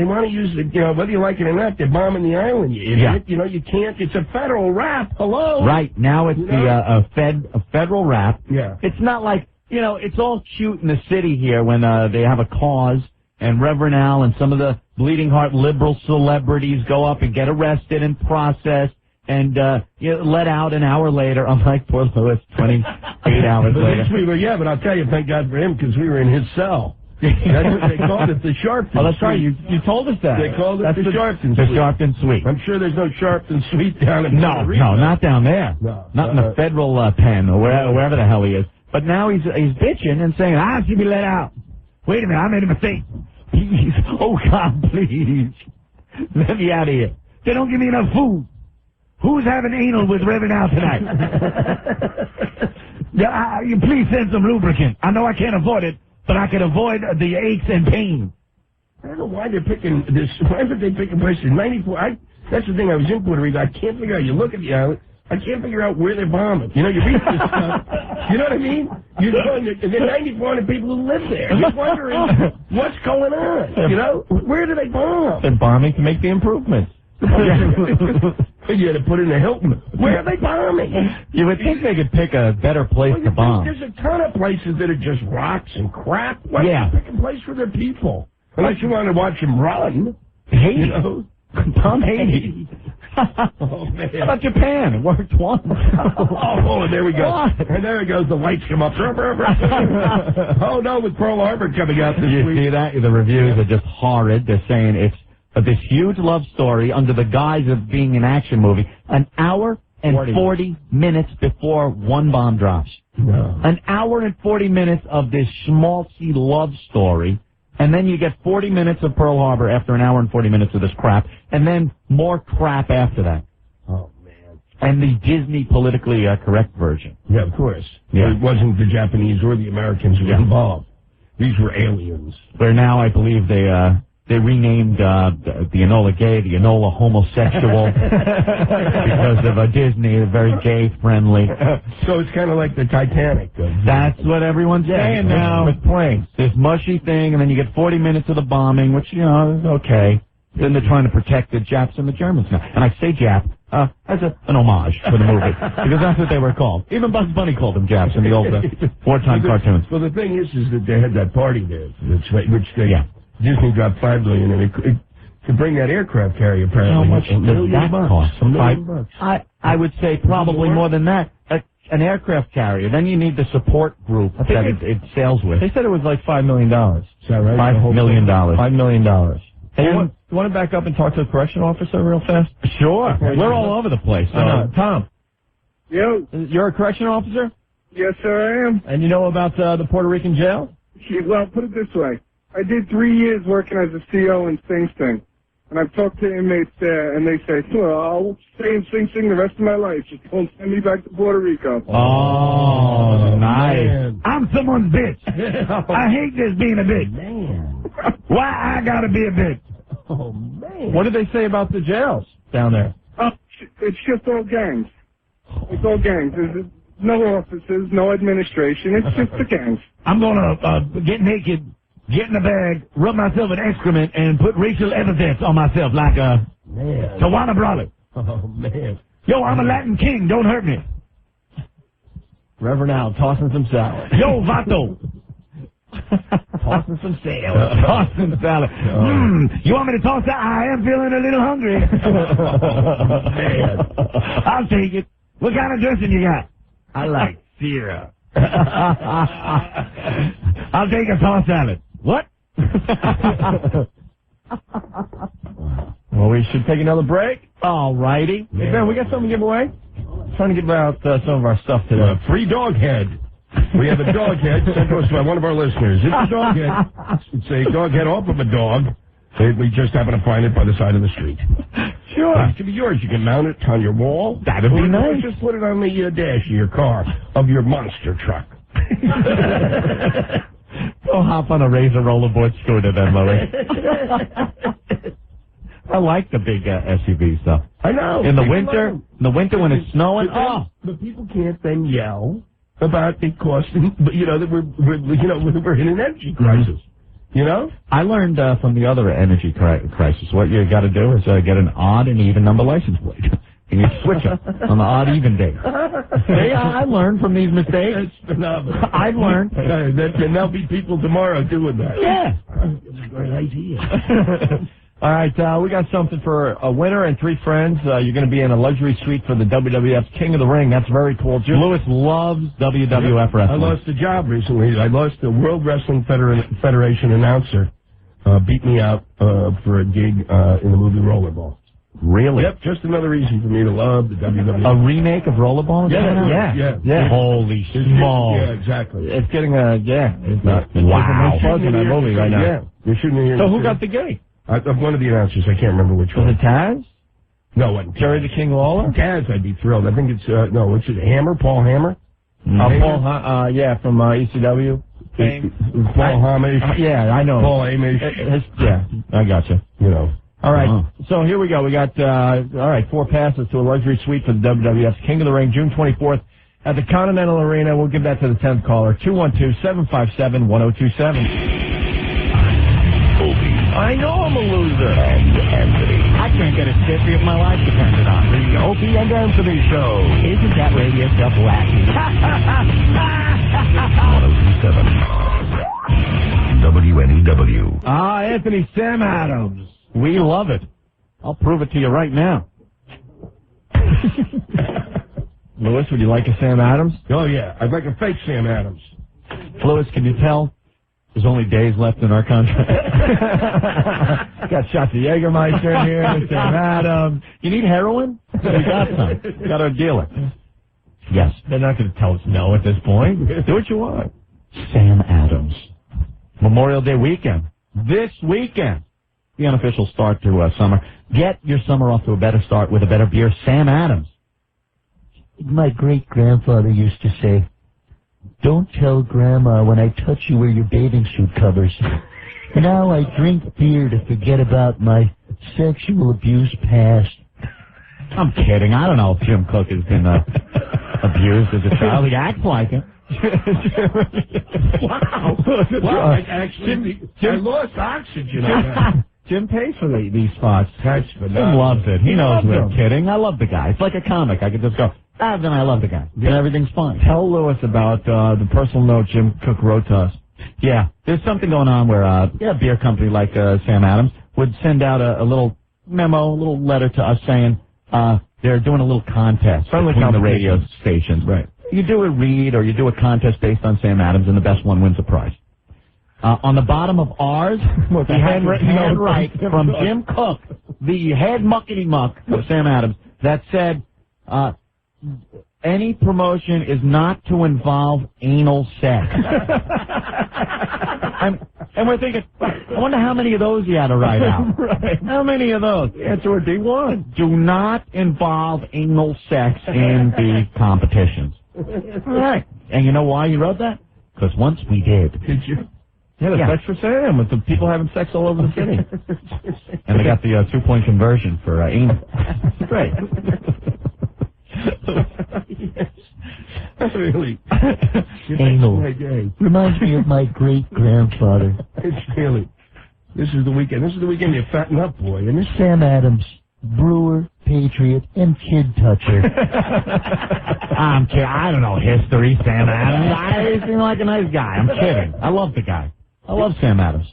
want to use it, whether you like it or not, they're bombing the island, you idiot. Yeah. You can't, it's a federal rap. Hello? Right, now it's a federal rap. Yeah. It's not like, it's all cute in the city here when they have a cause, and Reverend Al and some of the bleeding heart liberal celebrities go up and get arrested and processed. And let out an hour later, unlike poor Louis, 28 hours later. But I'll tell you, thank God for him, because we were in his cell. That's what they called it, the Sharpton Suite. Oh, that's right. You told us that. They called it the Sharpton Suite. The Sharpton Suite. I'm sure there's no Sharpton Suite down in Puerto Rico. No, not down there. No, not in the federal pen or wherever the hell he is. But now he's bitching and saying, I should be let out. Wait a minute, I made a mistake. Oh, God, please. Let me out of here. They don't give me enough food. Who's having anal with Reverend Al tonight? You please send some lubricant. I know I can't avoid it, but I can avoid the aches and pains. I don't know why they're picking this. Why would they pick a place in 94? That's the thing. I was in Puerto Rico. I can't figure out. You look at the island. I can't figure out where they're bombing. You read this stuff. You know what I mean? You're going there, and there are 9,400 people who live there. You're wondering what's going on. Where do they bomb? They're bombing to make the improvements. You had to put in a Hilton. Where are they bombing? You would think they could pick a better place to bomb. There's a ton of places that are just rocks and crap. Why don't you pick a place for their people? Unless you want to watch them run. Haiti. Bomb Haiti. Oh, man. How about Japan? It worked once. Oh, there we go. What? And there it goes. The lights come up. Oh, no, with Pearl Harbor coming out this week. You see that? The reviews are just horrid. They're saying it's this huge love story under the guise of being an action movie. An hour and 40 minutes before one bomb drops. No. An hour and 40 minutes of this schmaltzy love story. And then you get 40 minutes of Pearl Harbor after an hour and 40 minutes of this crap. And then more crap after that. Oh, man. And the Disney politically correct version. Yeah, of course. Yeah. It wasn't the Japanese or the Americans who were involved. These were aliens. Where now I believe they renamed the Enola Gay the Enola Homosexual because of Disney, very gay-friendly. So it's kind of like the Titanic. That's what everyone's saying now. With planes. This mushy thing, and then you get 40 minutes of the bombing, which, is okay. Then they're trying to protect the Japs and the Germans now. And I say Jap as an homage for the movie, because that's what they were called. Even Bugs Bunny called them Japs in the old wartime cartoons. Well, the thing is that they had that party there, which they... Yeah. Disney dropped $5 million, and it could bring that aircraft carrier apparently. How much does that cost? $1 million. I would say probably more than that. An aircraft carrier. Then you need the support group that it sails with. They said it was like $5 million. Is that right? $5 million. $5 million. Hey, you want to back up and talk to the correction officer real fast? Sure. We're all over the place. Tom. Yo. You're a correction officer? Yes, sir, I am. And you know about the Puerto Rican jail? Well, put it this way. I did 3 years working as a CO in Sing Sing. And I've talked to inmates there, and they say, well, I'll stay in Sing Sing the rest of my life. Just don't send me back to Puerto Rico. Oh, nice. Man. I'm someone's bitch. I hate this being a bitch. Man. Why I gotta be a bitch? Oh, man. What did they say about the jails down there? It's just all gangs. It's all gangs. no offices, no administration. It's just a gang. I'm gonna get naked, get in the bag, rub myself in excrement, and put racial epithets on myself like a Tawana brother. Oh, man. Yo, I'm a Latin king. Don't hurt me. Reverend Al tossing some salad. Yo, Vato. Tossing some salad. Tossing salad. You want me to toss that? I am feeling a little hungry. I'll take it. What kind of dressing you got? I like syrup. I'll take a tossed salad. What? Well, we should take another break. All righty. Hey, Ben, we got something to give away? Trying to give out some of our stuff today. Free dog head. We have a dog head sent to us by one of our listeners. It's a dog head. It's a dog head off of a dog. We just happen to find it by the side of the street. Sure. It can be yours. You can mount it on your wall. That'd be nice. Just put it on the dash of your car, of your monster truck. Go hop on a razor rollerboard scooter then, Louis. I like the big SUV stuff. I know. In the winter when it's snowing, but people can't then yell about it costing, that we're in an energy crisis. You know? I learned from the other energy crisis. What you got to do is get an odd and even number license plate. And you switch them on the odd even day. Hey, I learned from these mistakes. It's phenomenal. I've learned. And there'll be people tomorrow doing that. Yeah. It's a great idea. All right, we got something for a winner and 3 friends. You're going to be in a luxury suite for the WWF's King of the Ring. That's very cool. Lewis loves WWF wrestling. I lost a job recently. I lost the World Wrestling Federation announcer. Beat me out for a gig in the movie Rollerball. Really? Yep, just another reason for me to love the WWF. A remake of Rollerball? Yeah. Holy small. Yeah, exactly. It's getting wow. There's a nice buzz in that movie right now. Yeah, you're shooting here. So who got the gig? One of the announcers. I can't remember which one. Was it Taz? No, it wasn't Jerry the King Lawler? Taz, I'd be thrilled. I think it's, what's it, Hammer? Paul Hammer? Paul, from ECW. Paul Hamish. Yeah, I know. Paul Hamish. Yeah, I gotcha. You know. All right, so here we go. We got, 4 passes to a luxury suite for the WWF's King of the Ring, June 24th at the Continental Arena. We'll give that to the 10th caller, 212-757-1027. I know I'm a loser. And Anthony. I can't get a stiffy if my life depended on it. The Opie and Anthony Show. Isn't that radio stuff wacky? 107. WNEW. Anthony, Sam Adams. We love it. I'll prove it to you right now. Lewis, would you like a Sam Adams? Oh, yeah. I'd like a fake Sam Adams. Lewis, can you tell? There's only days left in our contract. Got shots of Jägermeister in here, Sam Adams. You need heroin? We got some. Got our dealer. Yes. They're not going to tell us no at this point. Do what you want. Sam Adams. Memorial Day weekend. This weekend. The unofficial start to summer. Get your summer off to a better start with a better beer. Sam Adams. My great-grandfather used to say, "Don't tell Grandma when I touch you where your bathing suit covers." Now I drink beer to forget about my sexual abuse past. I'm kidding. I don't know if Jim Cook has been abused as a child. He acts like it. Wow. Actually, I lost oxygen. Jim pays for these spots. That's Jim loves it. He knows we're kidding. I love the guy. It's like a comic. I could just go, then I love the guy. Then everything's fine. Tell Lewis about the personal note Jim Cook wrote to us. Yeah, there's something going on where a beer company like Sam Adams would send out a little memo, a little letter to us saying they're doing a little contest between the radio stations. Right. You do a read or you do a contest based on Sam Adams, and the best one wins a prize. On the bottom of ours, the handwrite from Jim Cook, the head muckety-muck of Sam Adams, that said, any promotion is not to involve anal sex. And we're thinking, I wonder how many of those you had to write out. Right. How many of those? The answer would be 1. Do not involve anal sex in the competitions. All right. And you know why you wrote that? Because once we did. Did you? Yeah, the sex for Sam, with the people having sex all over the city. And they got the 2-point conversion for anal. Great. Really. Anal. Hey. Reminds me of my great-grandfather. It's really. This is the weekend. This is the weekend you fatten up, boy. And this Sam Adams, brewer, patriot, and kid toucher. I'm kidding. I don't know history, Sam Adams. I seem like a nice guy. I'm kidding. I love the guy. I love Sam Adams.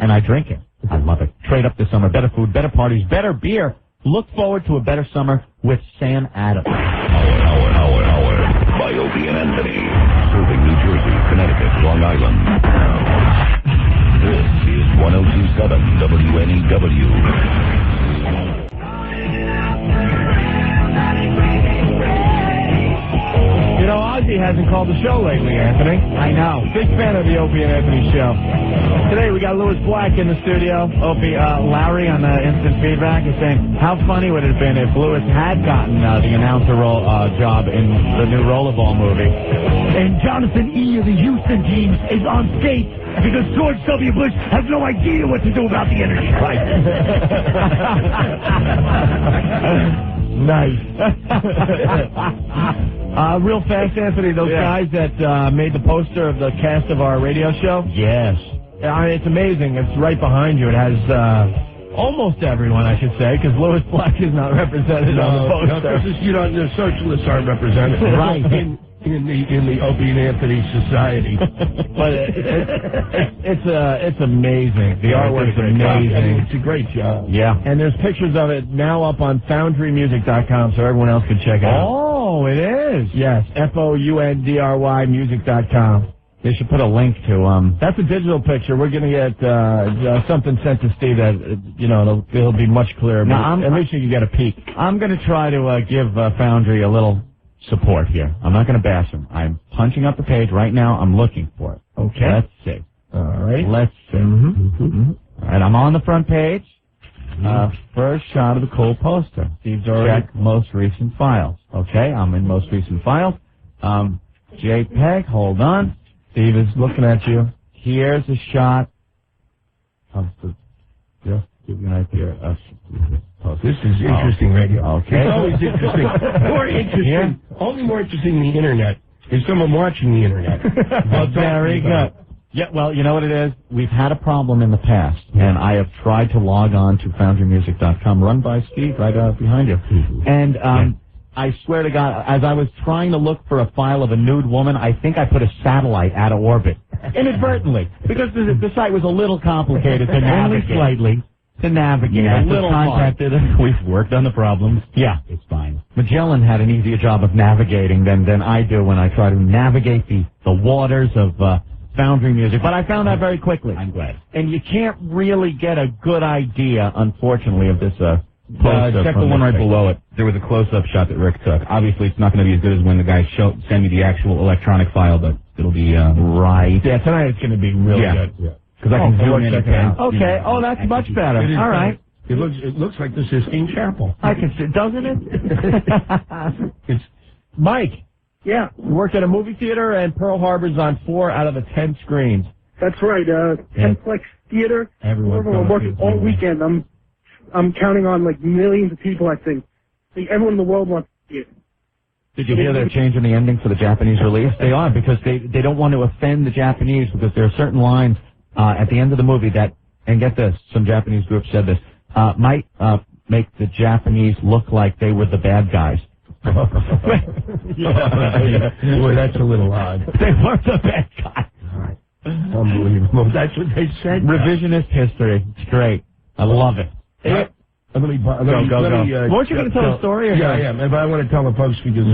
And I drink it. I love it. Trade up this summer. Better food, better parties, better beer. Look forward to a better summer with Sam Adams. Hour by Opie and Anthony. Serving New Jersey, Connecticut, Long Island. This is 102.7 WNEW. You know, Ozzy hasn't called the show lately, Anthony. I know. Big fan of the Opie and Anthony show. Today we got Louis Black in the studio. Opie, Larry on the instant feedback is saying, how funny would it have been if Louis had gotten the announcer role job in the new Rollerball movie? And Jonathan E. of the Houston team is on skate because George W. Bush has no idea what to do about the energy crisis. Nice. Real fast, Anthony, those guys that made the poster of the cast of our radio show? Yes. It's amazing. It's right behind you. It has almost everyone, I should say, because Louis Black is not represented on the poster. The socialists aren't represented. Right. In the Opie and Anthony Society. But it's amazing. The artwork's amazing. It's a great job. Yeah. And there's pictures of it now up on foundrymusic.com so everyone else can check it out. Oh, it is. Yes, FOUNDRY music.com. They should put a link to, That's a digital picture. We're going to get something sent to Steve that, it'll be much clearer. Now, at least you can get a peek. I'm going to try to give Foundry a little support here. I'm not going to bash him. I'm punching up the page right now. I'm looking for it. Okay. Let's see. All right. Let's see. All right, I'm on the front page. First shot of the cool poster. Steve's already. Check most recent files. Okay, I'm in most recent files. JPEG, hold on. Steve is looking at you. Here's a shot of the, just give you an idea of This is interesting radio. Okay. It's always interesting. More interesting. Only more interesting than the internet is someone watching the internet. Very good. Yeah, well, you know what it is? We've had a problem in the past, and I have tried to log on to foundrymusic.com, run by Steve, right behind you. And I swear to God, as I was trying to look for a file of a nude woman, I think I put a satellite out of orbit. Inadvertently. Because the site was a little complicated to navigate. Only slightly. To navigate. Yeah, a little contacted us. We've worked on the problems. Yeah. It's fine. Magellan had an easier job of navigating than I do when I try to navigate the waters of Foundry Music. But I found that very quickly. I'm glad. And you can't really get a good idea, unfortunately, of this poster. Check the one right below it. There was a close-up shot that Rick took. Obviously, it's not going to be as good as when the guys send me the actual electronic file, but it'll be... Right. Yeah, tonight it's going to be really good. Yeah. Because I can zoom in and pan. Okay. Oh, that's much better. All right. It looks like the Sistine Chapel. I can see, doesn't it? It's Mike, Yeah, you worked at a movie theater, and Pearl Harbor's on 4 out of the 10 screens. that's right. Tenplex Theater. Everyone's We're working all weekend. I'm counting on like millions of people. I think everyone in the world wants to see it. Did you hear they're changing the ending for the Japanese release? They are, because they don't want to offend the Japanese, because there are certain lines at the end of the movie that, and get this, some Japanese groups said this, might make the Japanese look like they were the bad guys. Boy, that's a little odd. They weren't the bad guys. Unbelievable. That's what they said. Revisionist history. It's great. I love it. Let me go. Weren't you going to tell a story? Or yeah, I am. But I want to tell the folks because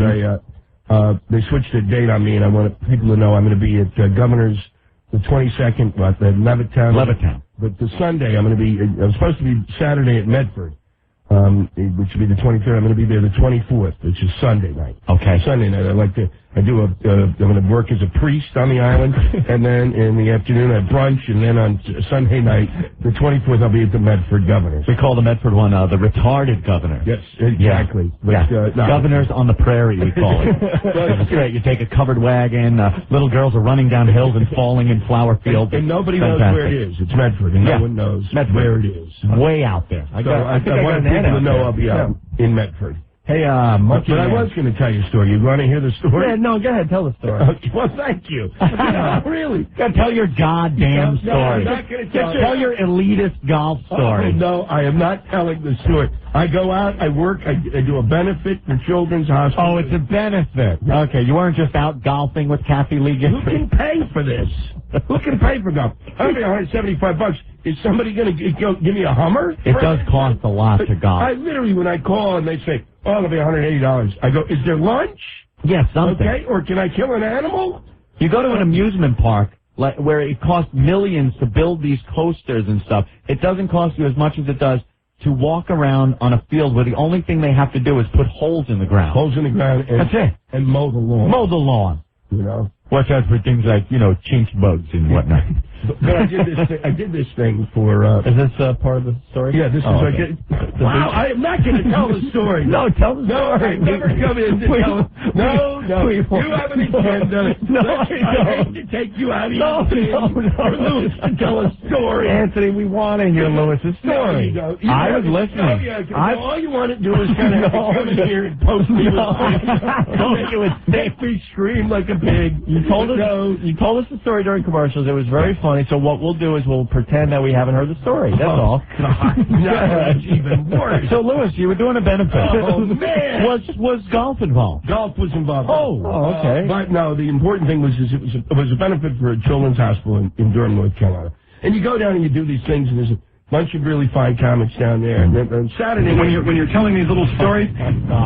they switched the date on me, and I want people to know I'm going to be at Governor's the 22nd, at Levittown. But the Sunday, I'm supposed to be Saturday at Medford, which would be the 23rd. I'm going to be there the 24th, which is Sunday night. Okay. Sunday night. I'm going to work as a priest on the island, and then in the afternoon at brunch, and then on Sunday night, the 24th, I'll be at the Medford Governor's. We call the Medford one the retarded governor. Yes, exactly. Yeah. But, Governors on the prairie, we call it. It's great. You take a covered wagon, little girls are running down hills and falling in flower fields. And nobody knows where it is. It's Medford, and no one knows where it is. Way out there. I want people to know I'll be out in Medford. Hey, But I was going to tell you a story. You want to hear the story? Yeah, no, go ahead, tell the story. Okay, well, thank you. No, really. Tell your goddamn No, story. I'm not going to Tell your elitist golf story. Oh, no, I am not telling the story. I go out, I work, I do a benefit for Children's Hospital. Oh, it's a benefit. Okay, you weren't just out golfing with Kathy Lee Who Gifford. can pay for this? Who can pay for golf? $175. Is somebody going to give me a Hummer? It does cost a lot to golf. I literally, when I call and they say, oh, it'll be $180, I go, is there lunch? Yes, something. Okay, or can I kill an animal? You go to an amusement park where it costs millions to build these coasters and stuff. It doesn't cost you as much as it does to walk around on a field where the only thing they have to do is put holes in the ground. Holes in the ground and, That's it. And mow the lawn. Mow the lawn. You know? Watch out for things like, chink bugs and whatnot. But I did this thing for... Is this part of the story? Yeah, this is... Okay. Wow, I am not going to tell the story. No, tell the story. No, I never come in to tell... No. You have an agenda. No, I hate to take you out of your thing for Lewis to tell a story. Anthony, we want to hear Lewis's story. No, I was listening. All you want to do is kind of come in here and post me with make me scream like a pig. You told us the story during commercials. It was very funny. So what we'll do is we'll pretend that we haven't heard the story. That's all. God. No, that's even worse. So, Lewis, you were doing a benefit. Oh, man. Was golf involved? Golf was involved. Oh, okay. But no, the important thing was it was a benefit for a children's hospital in Durham, North Carolina. And you go down and you do these things, and there's a bunch of really fine comics down there. And then on Saturday, when you're telling these little stories,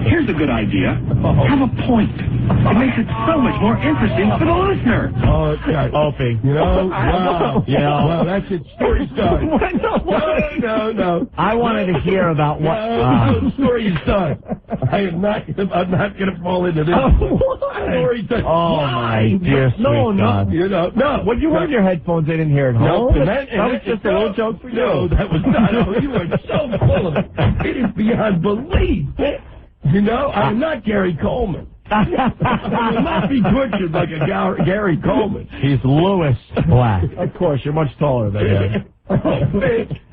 here's a good idea. Have a point. It makes it so much more interesting for the listener. Oh, yeah. Opie. Wow. Yeah. Well, that's it. Story's done. No. I wanted to hear about what... The story's done. I'm not going to fall into this. Story's done. Oh, my dear sweet God. No. When you heard your headphones, they didn't hear it. No, that was just a little joke for you. No, that was not. You are so full of it. It is beyond belief. I'm not Gary Coleman. I will not be butchered like a Gary Coleman. He's Lewis Black. Of course, you're much taller than him.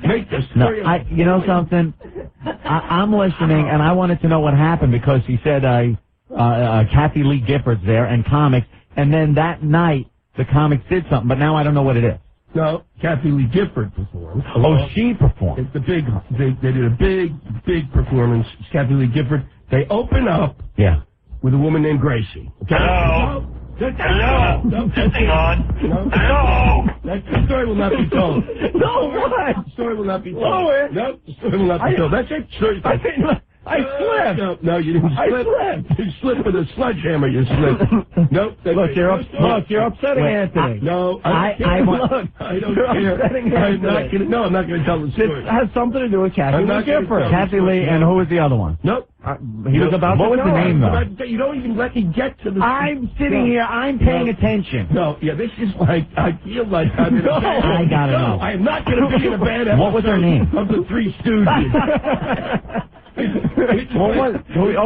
Make the story. You know something? I'm listening, and I wanted to know what happened because he said Kathy Lee Gifford's there and comics, and then that night the comics did something, but now I don't know what it is. No, Kathy Lee Gifford performed. Oh, she performed. It's they did a big performance. It's Kathy Lee Gifford. They open up with a woman named Gracie. Okay? Hello? Hello? Hang on. Hello? The story will not be told. No, what? The story will not be told. No, the story will not be told. That's it. I slipped. No, you didn't slip. I slipped. You slipped with a sledgehammer. You slipped. Nope. Look, you're upsetting Anthony. No, I don't care. I'm not going to tell the story. It has something to do with Kathy Lee Gifford. Kathy Lee, and who was the other one? Nope. He was about What was the name, though? You don't even let me get to the... I'm sitting here. I'm paying attention. No, this is like... I feel like I'm in a bad... I gotta know. I am not going to be in a bad episode. What was her name? Of the Three Stooges.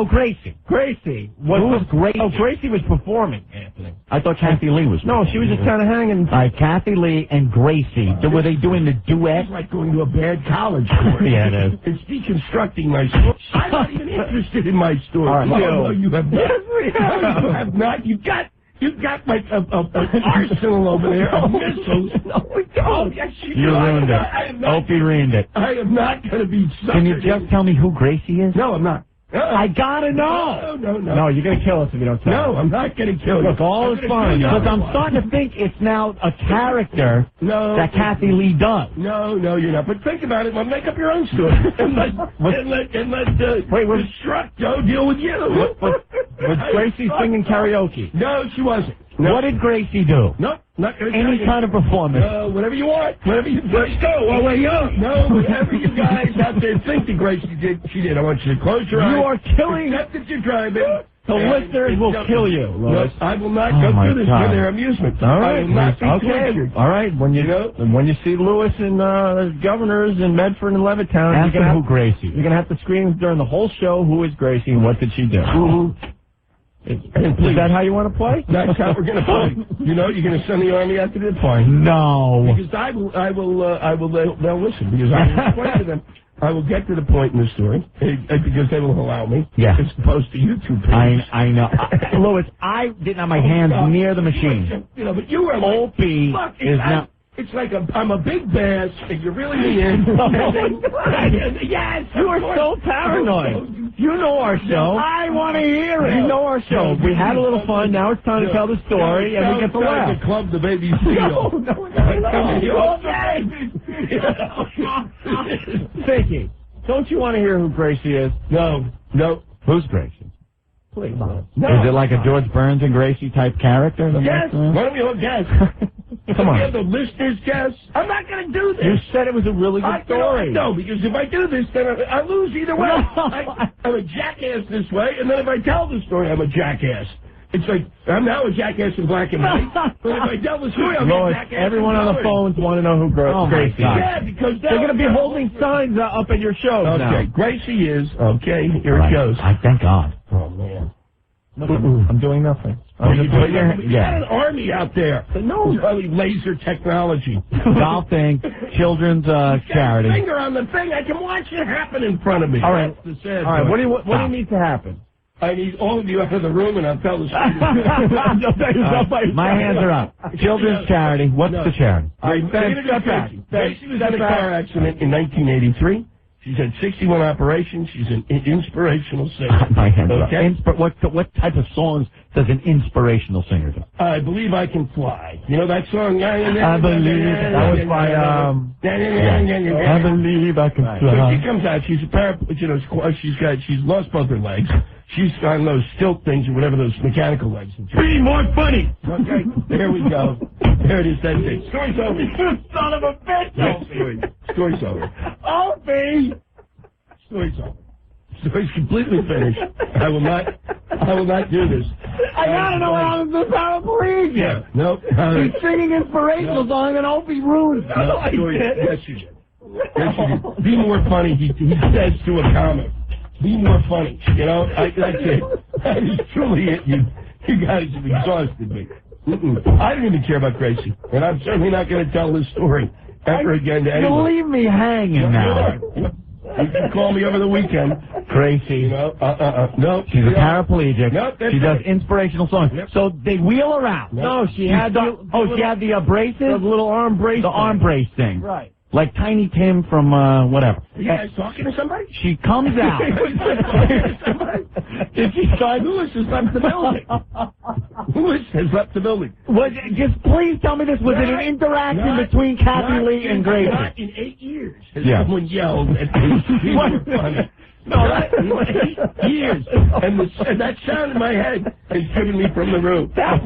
Gracie. Gracie. Who was Gracie? Oh, Gracie was performing, Anthony. I thought Kathy Lee was. No, she was just kind of hanging. Kathy Lee and Gracie. Were they doing the duet? It's like going to a bad college course. Yeah, it is. It's deconstructing my story. I'm not even interested in my story. All right. No, you have not. Yes, we have. You have not. You've got like an arsenal over there of missiles. No, we don't. Oh, yes, you ruined it. Opie ruined it. I am not going to be suckered. Can you just tell me who Gracie is? No, I'm not. I gotta know. No. No, you're going to kill us if you don't tell us. No, I'm not going to kill you. Look, all is fine. Because I'm starting to think it's now a character that Kathy Lee does. No, you're not. But think about it. Well, make up your own story. and let Struck Joe deal with you. Was Gracie singing karaoke? No, she wasn't. No. What did Gracie do? Nope. Not going to Any kind of performance. No, whatever you want. Let's go while we're young. No, whatever you guys out there think that Gracie did, she did. I want you to close your eyes. You are killing... Except that you're driving. The listeners will kill you, Louis. No, I will not go through this for their amusement. All right. I will not be tortured. All right. When you see Louis and governors in Medford and Levittown, ask him who Gracie. You're going to have to scream during the whole show, who is Gracie and what did she do? Is that how you want to play? That's how we're going to play. You know, you're going to send the army after the fine. No. Because they'll listen. Because I will explain to them. I will get to the point in the story because they will allow me. Yeah. As opposed to YouTube pages. I know. Louis, I didn't have my hands near the machine. You know, but you were Opie is now. It's like I'm a big bass, and you're really in. Yes, You are so paranoid. You know our show. I want to hear it. You know our show. We had a little fun. Now it's time to tell the story, and we get the laugh. To club the baby seal. Vicky, don't you want to hear who Gracie is? No. Who's Gracie? Please. No. Is it like a George Burns and Gracie type character? Yes. Why don't we all guess? Come on. We have the listeners guess. I'm not going to do this. You said it was a really good story. No, because if I do this, then I lose either way. I'm a jackass this way, and then if I tell the story, I'm a jackass. It's like, I'm now a jackass in black and white, but if I tell the story, I'm a jackass. Everyone on the phones want to know who Gracie is. Yeah, because they're going to be holding signs up at your shows now. Okay, Gracie is, here it goes. I thank God. Oh, man. I'm doing nothing. You got an army out there. No, probably laser technology. Golf thing, children's charity. Finger on the thing. I can watch it happen in front of me. All right. What do you need to happen? I need all of you out of the room, and I'll tell the story. My hands are up. Children's charity. What's the charity? Gracie was in a car accident in 1983. She's had 61 operations. She's an inspirational singer. My hands are okay? up. What type of songs does an inspirational singer do? I Believe I Can Fly. You know that song? I believe. That was by, I believe I can fly. So she comes out. She's a she's lost both her legs. She's on those stilt things or whatever, those mechanical legs. Be more funny. Okay, there we go. There it is. That's it. Story's over. Son of a bitch. Story's over. Opie. Story's over. Story's completely finished. I will not do this. I gotta know how this is paraplegic. Yeah. Nope. He's singing inspirational song and Opie ruins it. No, yes, you did. Yes, you did. Be more funny, he says to a comic. Be more funny. You know, that's it. That is truly it. You guys have exhausted me. I don't even care about Gracie, and I'm certainly not going to tell this story ever again to anyone. You leave me hanging now. You can call me over the weekend. Gracie. You know, no. She's a paraplegic. Nope, she does inspirational songs. Yep. So they wheel around. No, she had the braces? The little arm brace. The arm brace thing. Right. Like Tiny Tim from whatever. Are you guys talking to somebody? She comes out. Did she start? Louis has left the building. Louis has left the building. Just please tell me this. Was it an interaction between Kathy Lee and Gracie? Not in 8 years has someone yelled at me. Funny. No, in 8 years. And that sound in my head has driven me from the room. I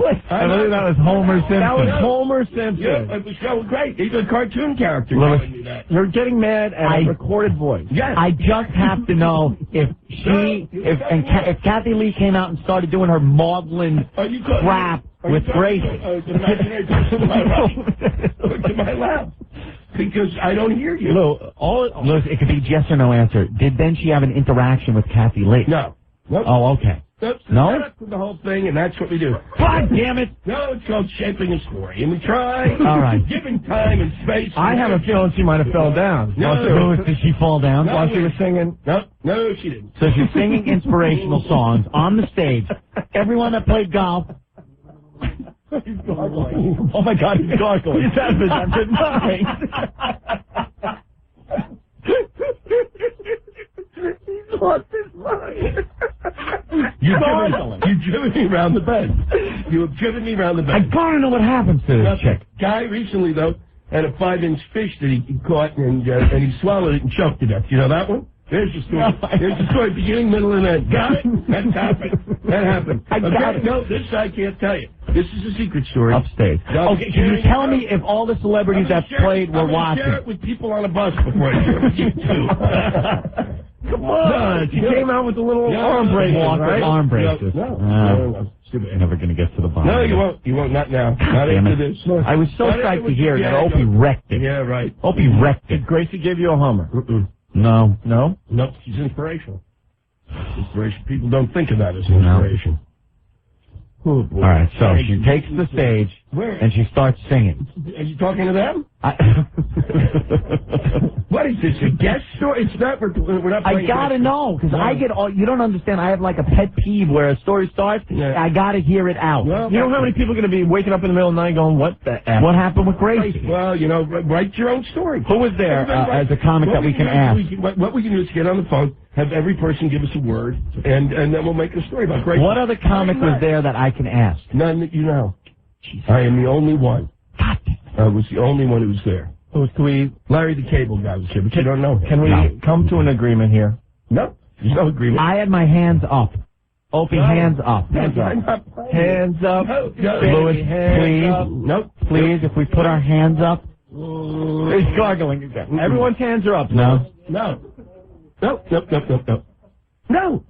believe that was Homer Simpson. That was Homer Simpson. Yeah, it was so great. He's a cartoon character. Louis, you're getting mad at a recorded voice. Yes. I just have to know if Kathy Lee came out and started doing her maudlin crap with Gracie. To my lap. Because I don't hear you. Lou, it could be yes or no answer. Did then she have an interaction with Kathy Lee? No. Nope. Oh, okay. No? That's the whole thing, and that's what we do. God damn it! No, it's called shaping a story, and we try. All right. Giving time and space. I have a feeling she might have fell down. No. Did she fall down? While she was singing? No, she didn't. So she's singing inspirational songs on the stage. Everyone that played golf. He's gargling. Oh my God, he's gargling. He's having nothing. He's lost his mind. You've driven me around the bend. You have driven me around the bend. I gotta know what happens to this chick. Guy recently, though, had a 5-inch fish that he caught, and he swallowed it and choked to death. You know that one? There's the story. There's the story, beginning, middle, and end. Got it? That's happened. That happened. I got it. No, this I can't tell you. This is a secret story. Upstage. Okay, can you tell me if all the celebrities that played were watching? Share it with people on a bus before I share it with you, too. Come on. She came out with the little arm braces, right? Arm braces. No. Never going to get to the bottom. No, you won't. You won't. Not now. Not after this. I was so psyched to hear that Opie wrecked it. Yeah, right. Opie wrecked it. Did Gracie give you a Hummer? No. No, she's inspirational. Inspiration. People don't think of that as inspiration. Oh, boy. All right, so she takes the stage and she starts singing. Are you talking to them? What is this, a guest story? It's not. We're not. I gotta know because I get all. You don't understand. I have like a pet peeve where a story starts. Yeah. I gotta hear it out. Well, you know how many people are going to be waking up in the middle of the night going, "What the F? What happened with Gracie?" Well, write your own story. Who was there as a comic that we can ask? What we can do is get on the phone, have every person give us a word, and then we'll make a story about Gracie. What other comic was there that I can ask? None that you know. I am the only one. I was the only one who was there. Larry the Cable Guy was here, but you don't know him. Can we come to an agreement here? No, there's no agreement. I had my hands up. Opie, hands up. Hands up. Hands up. No, Louis, please. Nope. Please, if we put our hands up. He's gargling again. Everyone's hands are up. No. No. Nope. No.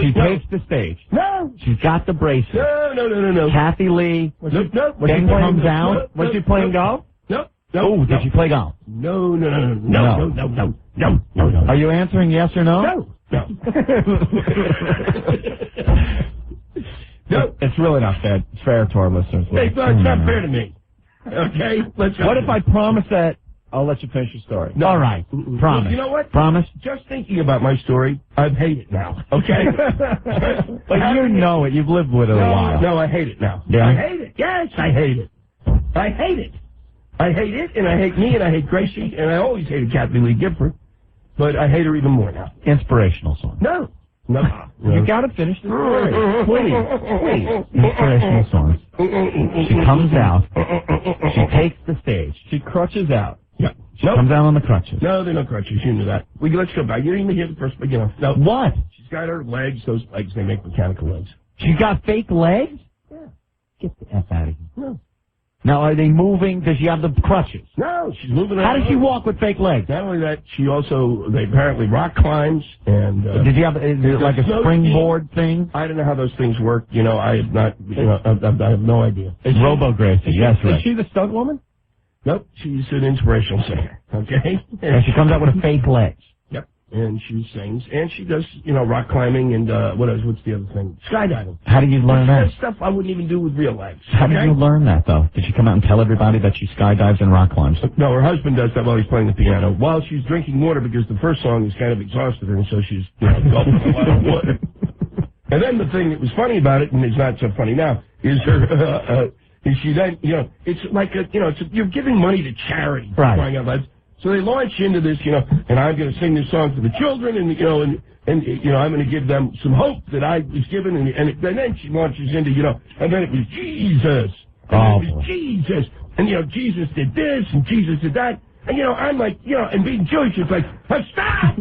She takes the stage. No. She's got the bracelet. No. Kathy Lee. Nope. Then comes out. Was she playing golf? Nope. Oh, did she play golf? No. Are you answering yes or no? No. No. It's really not fair. It's fair to our listeners. It's not fair to me. Okay? What if I promise that I'll let you finish your story? No. All right. Promise. You know what? Promise? Just thinking about my story, I hate it now. Okay? But you know it. You've lived with it a while. No, I hate it now. Yeah? I hate it. Yes, I hate it. I hate it. I hate it, and I hate me, and I hate Gracie, and I always hated Kathy Lee Gifford, but I hate her even more now. Inspirational song. No. You got to finish the story. Please. Inspirational songs. She comes out. She takes the stage. She crutches out. Yeah. She comes out on the crutches. No, they're no crutches. You knew that. Let's go back. You didn't even hear the first, but no. What? She's got her legs. Those legs, they make mechanical legs. She got fake legs? Yeah. Get the F out of here. No. Now, are they moving? Does she have the crutches? No, she's moving How does she walk with fake legs? Not only that, they apparently rock climbs and... Did you have, is it like a springboard thing? I don't know how those things work. I have not, I have no idea. It's Robo-Gracie, yes, right. Is she the stunt woman? Nope, she's an inspirational singer, okay? And she comes out with a fake legs. Yep, and she sings, and she does, rock climbing and, what's the other thing? Skydiving. How did you learn that? That's stuff I wouldn't even do with real legs. How did you learn that, though? Did she come out and tell everybody that she skydives and rock climbs? No, her husband does that while he's playing the piano, while she's drinking water because the first song has kind of exhausted her, and so she's, gulping a lot of water. And then the thing that was funny about it, and it's not so funny now, is her, is she then, it's like you're giving money to charity. Right. Crying out loud. So they launch into this, and I'm going to sing this song to the children, and I'm going to give them some hope that I was given, and then she launches into, and then it was Jesus. And it was Jesus. And, Jesus did this, and Jesus did that. And, I'm like, and being Jewish, it's like, stop!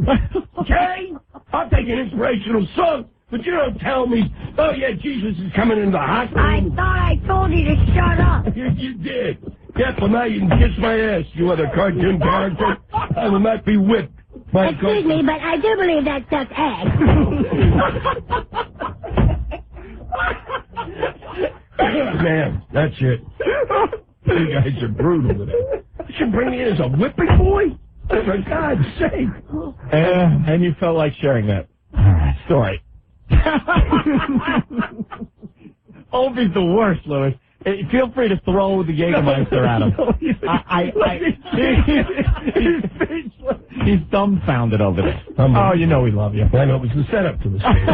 Okay? I'll take an inspirational song. But you don't tell me, oh, yeah, Jesus is coming into the hospital. I thought I told you to shut up. You did. Yeah, well, now you can kiss my ass, you other cartoon character. I will not be whipped by Excuse me, but I do believe that's just eggs. Man, that's it. You guys are brutal with it. You should bring me in as a whipping boy? For God's sake. And you felt like sharing that story. Opie's the worst, Louis. Feel free to throw the Jägermeister at him. He's dumbfounded over there. Oh, we love you. I know, it was the setup to the story.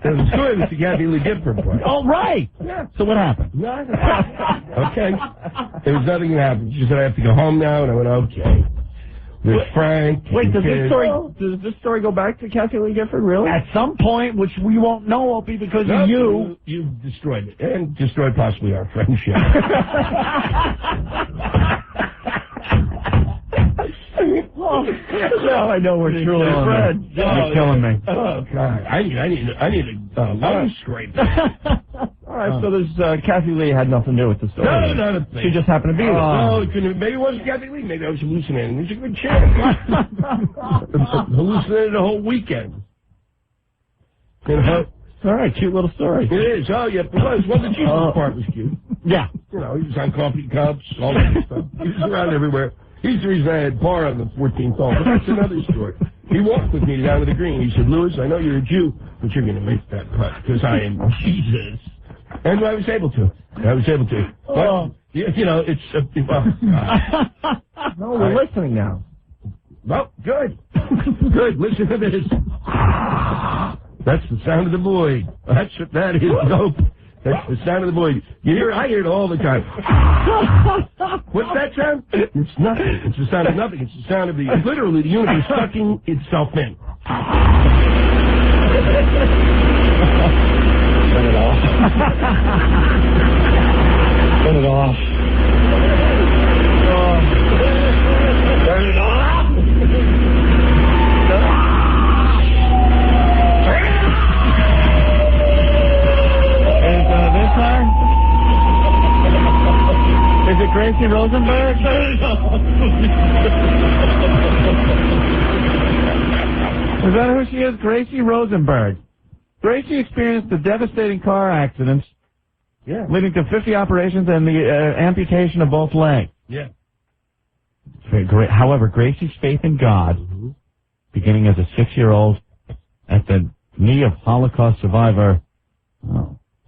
The story was the Kathy Lee Gifford part. Oh, right. Yeah. So what happened? Nothing. Okay. There was nothing that happened. She said, I have to go home now, and I went, okay. There's Frank. Wait, does this story go back to Kathy Lee Gifford, really? At some point, which we won't know, Opie, because of you. You've destroyed it. And destroyed possibly our friendship. Now I know we're truly friends. You're killing me. Oh, God. I need a lung scrape. All right, so there's Kathy Lee had nothing to do with the story. No, not a thing. She just happened to be there. No, maybe it wasn't Kathy Lee. Maybe I was hallucinating. There's a good chance. Hallucinated the whole weekend. All right, cute little story. It is. Oh, yeah, it was. Well, the Jesus part was cute. Yeah. He was on coffee cups, all that stuff. He was around everywhere. He's the reason I had bar on the 14th hole. But that's another story. He walked with me down to the green. He said, Louis, I know you're a Jew, but you're going to make that putt because I am Jesus. And I was able to. But, you know, it's... No, we're listening now. Well, good. Good. Listen to this. That's the sound of the void. That is dope. That's the sound of the void. I hear it all the time. What's that sound? It's nothing. It's the sound of nothing. It's the sound of literally the universe sucking itself in. Turn it off. Turn it off. Turn it off. Is it Gracie Rosenberg? Is that who she is? Gracie Rosenberg. Gracie experienced a devastating car accident, leading to 50 operations and the amputation of both legs. Yeah. However, Gracie's faith in God, beginning as a 6-year-old at the knee of Holocaust survivor,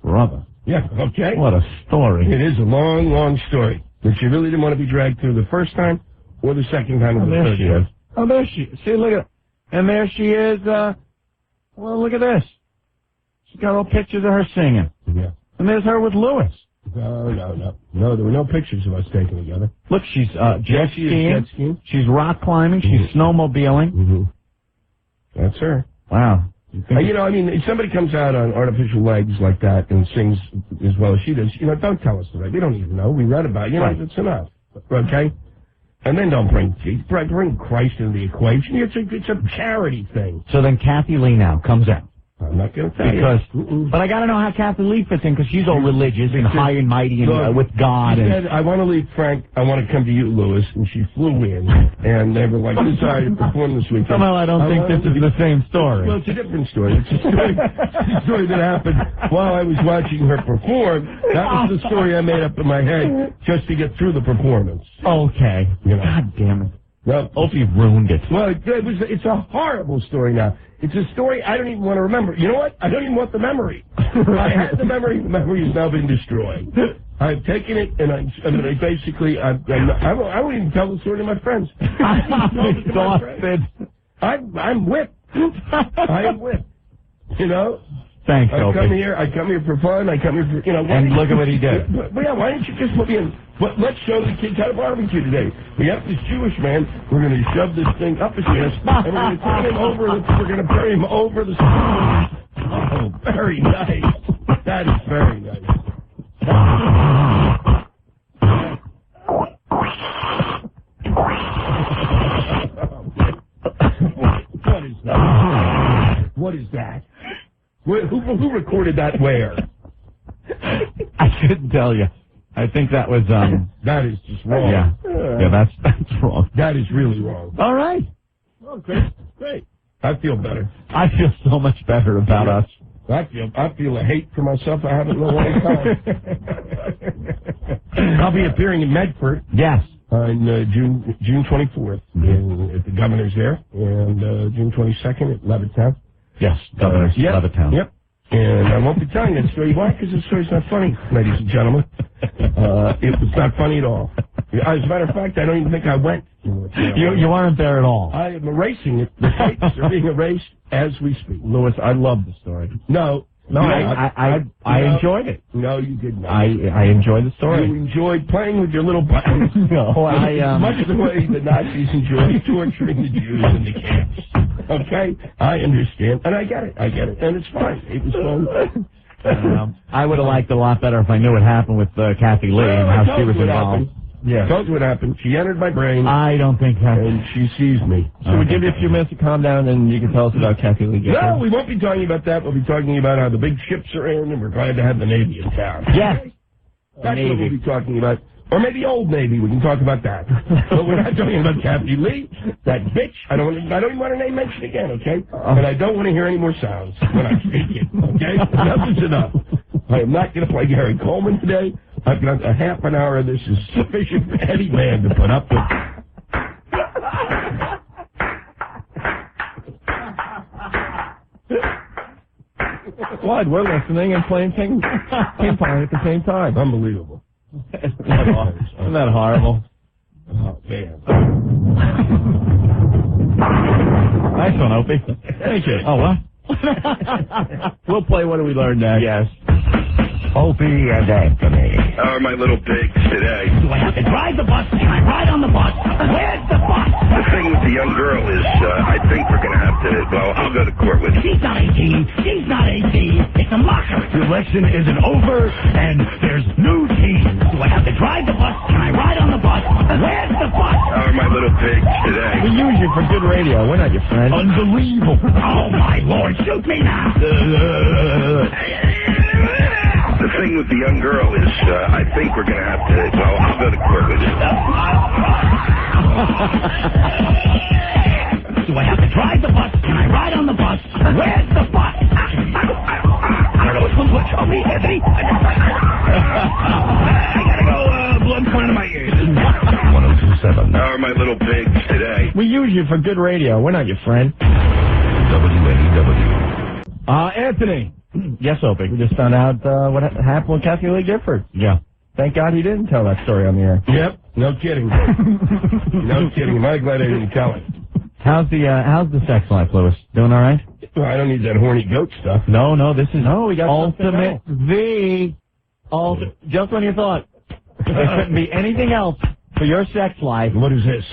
brother. Yeah, okay. What a story. It is a long, long story. But she really didn't want to be dragged through the first time or the second time or the third time. Oh, there she is. See, look at and there she is. Well, look at this. She's got all pictures of her singing. Yeah. And there's her with Lewis. No, there were no pictures of us taken together. Look, she's jet skiing. She's rock climbing. She's snowmobiling. That's her. Wow. You know, I mean, if somebody comes out on artificial legs like that and sings as well as she does, you know, don't tell us that. We don't even know. We read about it. You know, it's enough. Okay? And then don't bring Christ into the equation. It's a charity thing. So then Kathy Lee now comes out. I'm not going to tell you. But I got to know how Kathy Lee fits in because she's all religious and high and mighty and with God. She said, I want to leave Frank. I want to come to you, Lewis. And she flew in. And they were like, sorry to perform this weekend. Somehow I don't think this is the same story. Well, it's a different story. It's a story that happened while I was watching her perform. That was the story I made up in my head just to get through the performance. Okay. You know. God damn it. Well, Opie ruined it. Well, it's a horrible story now. It's a story I don't even want to remember. You know what? I don't even want the memory. I had the memory. The memory has now been destroyed. I've taken it, and I won't even tell the story to my friends. I'm whipped. I am whipped. You know? Thanks, I come here for fun. I come here for, you know. And look at what he did. But yeah, why don't you just put me in? Let's show the kids how to barbecue today. We have this Jewish man. We're going to shove this thing up his ass, and we're going to turn him over. We're going to bury him over the stove. Oh, very nice. That is very nice. What is that? What is that? Who recorded that where? I couldn't tell you. I think that was, That is just wrong. Yeah, that's wrong. That is really wrong. All right. Oh, great. I feel better. I feel so much better about us. I feel a hate for myself I haven't in a long time. I'll be appearing in Medford. Yes. On June 24th at the Governor's there, and June 22nd at Levittown. Yes, Governor's Levittown. Yep. And I won't be telling that story. Why? Because the story's not funny, ladies and gentlemen. It was not funny at all. As a matter of fact, I don't even think I went. You aren't there at all. I am erasing it. The tapes are being erased as we speak. Lewis, I love the story. No, I enjoyed it. No, you did not. I enjoyed the story. You enjoyed playing with your little buttons. No, much the way the Nazis enjoyed torturing the Jews in the camps. Okay? I understand. And I get it. And it's fine. It was fun. I would have liked it a lot better if I knew what happened with Kathy Lee and how she was involved. Yeah. Told you what happened. She entered my brain. I don't think that. And she sees me. So we'll give you a few minutes to calm down, and you can tell us about Kathy Lee. No, we won't be talking about that. We'll be talking about how the big ships are in, and we're glad to have the Navy in town. Yes. That's what we'll be talking about. Or maybe Old Navy. We can talk about that. But we're not talking about Kathy Lee, that bitch. I don't even want her name mentioned again, okay? And I don't want to hear any more sounds when I'm speaking, okay? Enough is enough. I am not going to play Gary Coleman today. I've got a half an hour of this is sufficient for any man to put up with. What? good. We're listening and playing ping pong at the same time. Unbelievable. Isn't that horrible? Oh, man. Nice one, Opie. Thank you. Oh, what? We'll play What Do We Learn next. Yes. Opie and Anthony. How are my little pigs today? Do I have to drive the bus? Can I ride on the bus? Where's the bus? The thing with the young girl is, I think we're going to have to, well, I'll go to court with her. She's not 18. She's not 18. It's a mockery. The election isn't over, and there's new teams. Do I have to drive the bus? Can I ride on the bus? Where's the bus? How are my little pigs today? We use you for good radio. We're not your friend. Unbelievable. Oh, my Lord. Shoot me now. The thing with the young girl is, I think we're going to have to, well, I'll go to court with her. Do I have to drive the bus? Can I ride on the bus? Where's the bus? I don't know which one's which. Opie, Anthony. I gotta go. Blood coming to my ears. 1027. How are my little pigs today? We use you for good radio. We're not your friend. WNEW. Anthony. Yes, Opie. We just found out what happened with Kathy Lee Gifford. Yeah. Thank God he didn't tell that story on the air. Yep. No kidding. No kidding. I'm not glad I didn't tell it. How's the sex life, Lewis? Doing all right? Well, I don't need that horny goat stuff. No, this is we got Ultimate V. Just when you thought there couldn't be anything else for your sex life. What is this?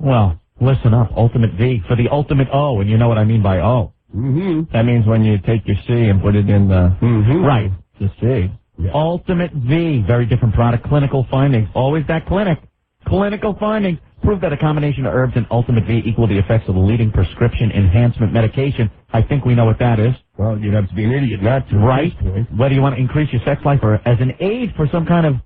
Well, listen up. Ultimate V for the ultimate O, and you know what I mean by O. Mm-hmm. That means when you take your C and put it in the Right. The C. Yeah. Ultimate V, very different product. Clinical findings. Always that clinic. Clinical findings prove that a combination of herbs and Ultimate V equal the effects of the leading prescription enhancement medication. I think we know what that is. Well, you'd have to be an idiot not to. Right? Whether you want to increase your sex life or as an aid for some kind of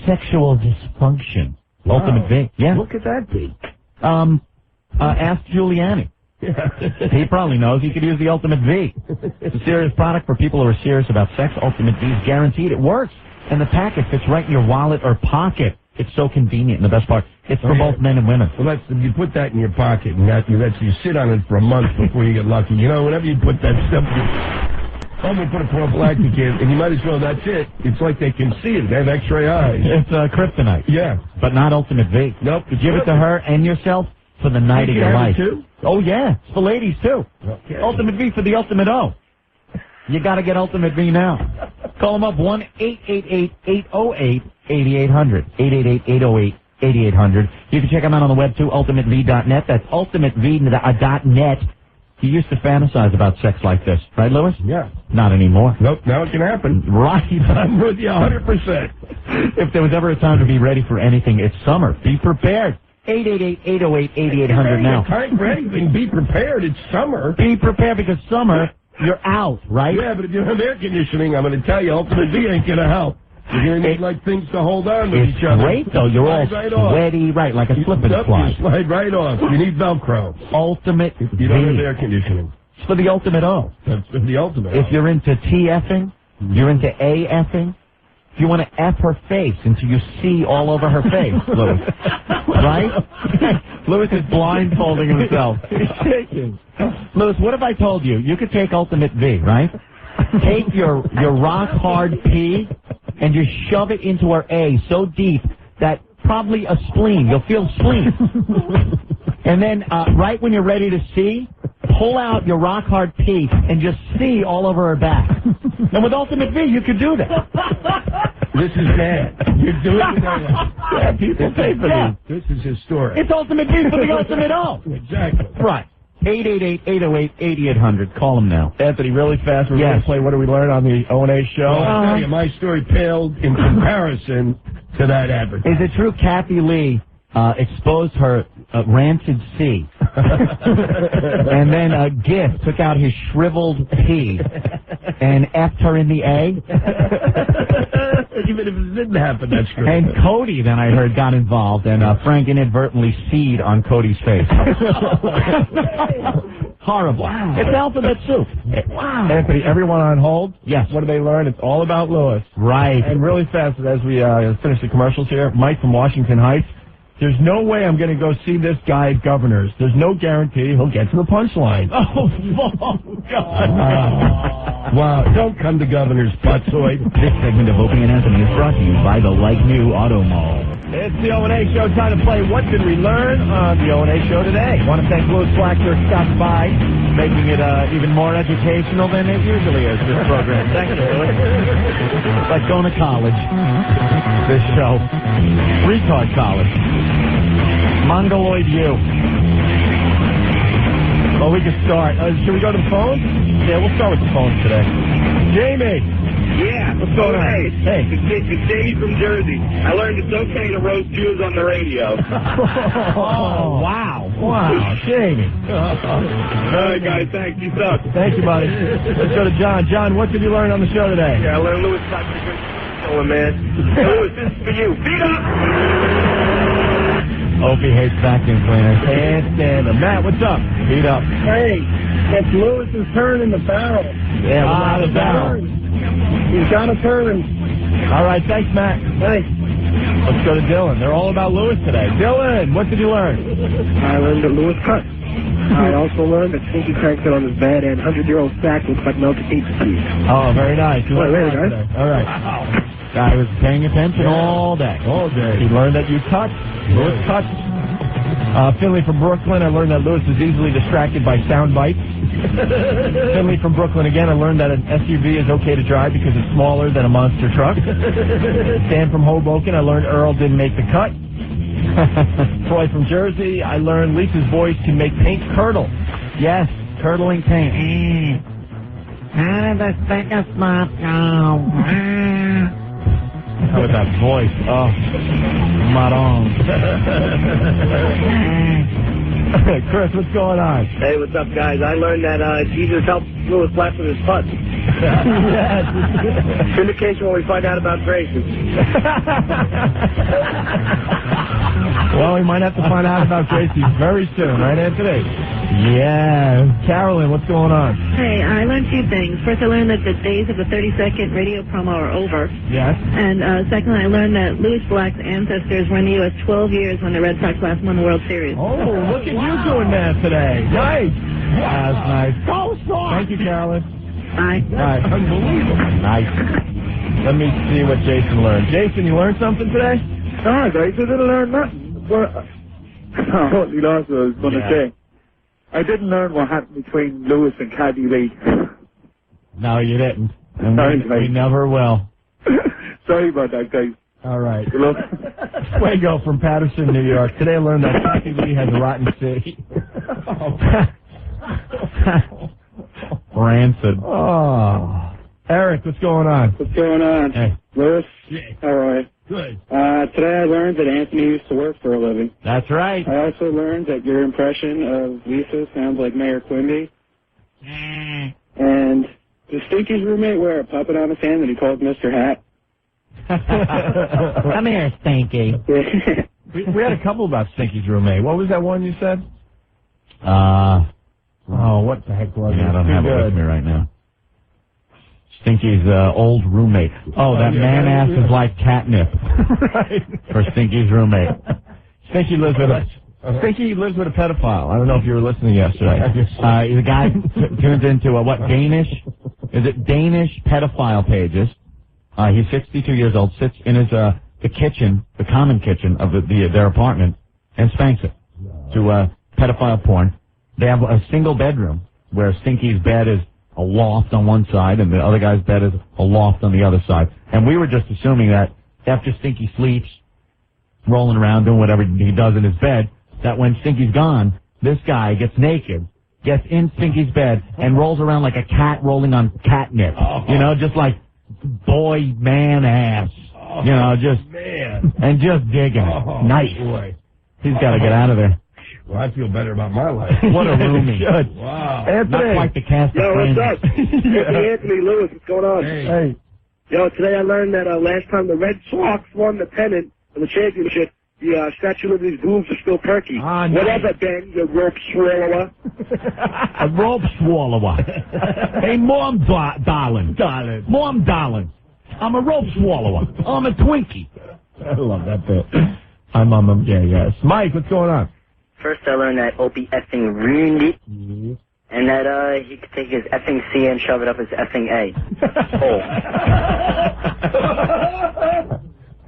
sexual dysfunction. Wow. Ultimate V. Yeah. What could that be? Ask Giuliani. He probably knows. He could use the Ultimate V. It's a serious product for people who are serious about sex. Ultimate V is guaranteed. It works. And the packet fits right in your wallet or pocket. It's so convenient. And the best part, it's for both men and women. Well, you put that in your pocket, and you sit on it for a month before you get lucky. You know, whenever you put that stuff, someone put a prophylactic in, and you might as well, that's it. It's like they can see it. They have x-ray eyes. It's kryptonite. Yeah. But not Ultimate V. Nope. Give it to her and yourself for the night of your life. Too? Oh, yeah. It's for ladies, too. Okay. Ultimate V for the Ultimate O. You got to get Ultimate V now. Call them up 1-888-808-8800. 888-808-8800. You can check them out on the web, too, ultimatev.net. That's ultimatev.net. You used to fantasize about sex like this, right, Lewis? Yeah. Not anymore. Nope, now it can happen. Right. I'm with you 100%. If there was ever a time to be ready for anything, it's summer. Be prepared. 888-808-8800 now. Time for anything. Be prepared. It's summer. Be prepared because summer, you're out, right? Yeah, but if you have air conditioning, I'm going to tell you, Ultimate V ain't going to help. You're going to need like things to hold on with each other. It's great, though. You're all sweaty, right, like a slip and slide. You slide right off. You need Velcro. Ultimate V. You don't have air conditioning. It's for the Ultimate O. That's for the Ultimate O. If you're into T-effing, you're into A-effing, if you want to F her face until you see all over her face, Lewis. Right? Lewis is blindfolding himself. He's shaking. Lewis, what if I told you? You could take Ultimate V, right? Take your rock-hard P and just shove it into her A so deep that probably a spleen. You'll feel spleen. And then right when you're ready to see, pull out your rock-hard P and just see all over her back. And with Ultimate V, you could do that. This is bad. You're doing it that. Yeah, people pay for this. This is historic. It's Ultimate V for the Ultimate O. Exactly. Right. 888-808-8800. Call them now. Anthony, really fast, we're going to play What Do We Learn on the O&A show. Well, I'll tell you, my story paled in comparison to that advertisement. Is it true Kathy Lee exposed her rancid C, and then Giff took out his shriveled P and F'd her in the A? Even if it didn't happen, that's great. And Cody, then I heard, got involved, and Frank inadvertently C'd on Cody's face. Horrible. Wow. It's alphabet soup. Wow. Anthony, everyone on hold? Yes. What do they learn? It's all about Lewis. Right. And really fast, as we finish the commercials here, Mike from Washington Heights. There's no way I'm going to go see this guy at Governor's. There's no guarantee he'll get to the punchline. Oh, God. Wow, don't come to Governor's Putzoid. This segment of Opie and Anthony is brought to you by the Like New Auto Mall. It's the O&A Show. Time to play What Did We Learn on the O&A Show today. Want to thank Louis Black for stopping by, making it even more educational than it usually is, this program. Thank you, Louis. It's like going to college. This show. Retard college. Mongoloid U. Well, we can start. Should we go to the phones? Yeah, we'll start with the phones today. Jamie. Yeah. What's going on? Hey. It's Jamie from Jersey. I learned it's okay to roast Jews on the radio. Oh, wow. Wow, Jamie. All right, guys, thanks. You suck. Thank you, buddy. Let's go to John. John, what did you learn on the show today? Yeah, I learned Louis Black is a good going, man. Louis, this is for you. Beat up! Opie hates vacuum cleaners. Can't stand them. Matt, what's up? Beat up. Hey, it's Lewis's turn in the barrel. Yeah, the barrel. He's got a turn. All right, thanks, Matt. Thanks. Let's go to Dylan. They're all about Lewis today. Dylan, what did you learn? I learned that Lewis cuts. I also learned that Stinky cranks it on his bed and 100-year-old sack looks like melted pizza cheese. Oh, very nice. You learned very that nice. today. All right. Guy was paying attention all day. All day. He learned that you touch. Lewis touched. Finley from Brooklyn, I learned that Lewis is easily distracted by sound bites. Finley from Brooklyn again, I learned that an SUV is okay to drive because it's smaller than a monster truck. Stan from Hoboken, I learned Earl didn't make the cut. Troy from Jersey, I learned Lisa's voice can make paint curdle. Yes, curdling paint. How did the sticker spot go? How about that voice? Oh, marong. Chris, what's going on? Hey, what's up, guys? I learned that Jesus helped Louis Black with his putts. Yes. Syndication when we find out about Grayson. Well, we might have to find out about Gracie very soon, right, Anthony? Yeah. Carolyn, what's going on? Hey, I learned two things. First, I learned that the days of the 30-second radio promo are over. Yes. And second, I learned that Louis Black's ancestors were in the U.S. 12 years when the Red Sox last won the World Series. Oh, look at you doing that today. Nice. That's nice. Go, Thank you, Carolyn. Bye. Nice. Unbelievable. Nice. Let me see what Jason learned. Jason, you learned something today? No, I didn't learn nothing. What you know what I was going to say. I didn't learn what happened between Lewis and Caddy Lee. No, you didn't. And Sorry, we never will. Sorry about that, guys. All right. Fuego from Patterson, New York. Today I learned that Caddy Lee has a rotten city. Rancid. Oh. Eric, what's going on? What's going on? Hey. Lewis? How are you? Good. Today I learned that Anthony used to work for a living. That's right. I also learned that your impression of Lisa sounds like Mayor Quimby. And does Stinky's roommate wear a puppet on his hand that he calls Mr. Hat? Come here, Stinky. We had a couple about Stinky's roommate. What was that one you said? Oh, what the heck was it? I don't have it with me right now. Stinky's old roommate. Oh, that man-ass is like catnip. Right. For Stinky's roommate. Stinky lives with a pedophile. I don't know if you were listening yesterday. The guy turns into Danish? Is it Danish pedophile pages? He's 62 years old, sits in his the kitchen, the common kitchen of their apartment, and spanks it to pedophile porn. They have a single bedroom where Stinky's bed is a loft on one side and the other guy's bed is a loft on the other side. And we were just assuming that after Stinky sleeps, rolling around doing whatever he does in his bed, that when Stinky's gone, this guy gets naked, gets in Stinky's bed, and rolls around like a cat rolling on catnip. You know, just like boy, man, ass. You know, just digging. Nice. Boy. He's got to get out of there. Well, I feel better about my life. What a roomie. Good. Wow. Anthony. Not quite the cast of Yo, Friends. what's up? Anthony Lewis, what's going on? Hey. Yo, today I learned that last time the Red Sox won the pennant of the championship, the Statue of Liberty's boobs are still perky. Nice. Whatever, Ben, you rope swallower. A rope swallower. Hey, Mom, darling. Mom, darling. I'm a rope swallower. I'm a Twinkie. I love that bit. Hi, Mama. Yeah, yes. Mike, what's going on? First, I learned that Opie effing ruined it. And that he could take his effing C and shove it up his effing A.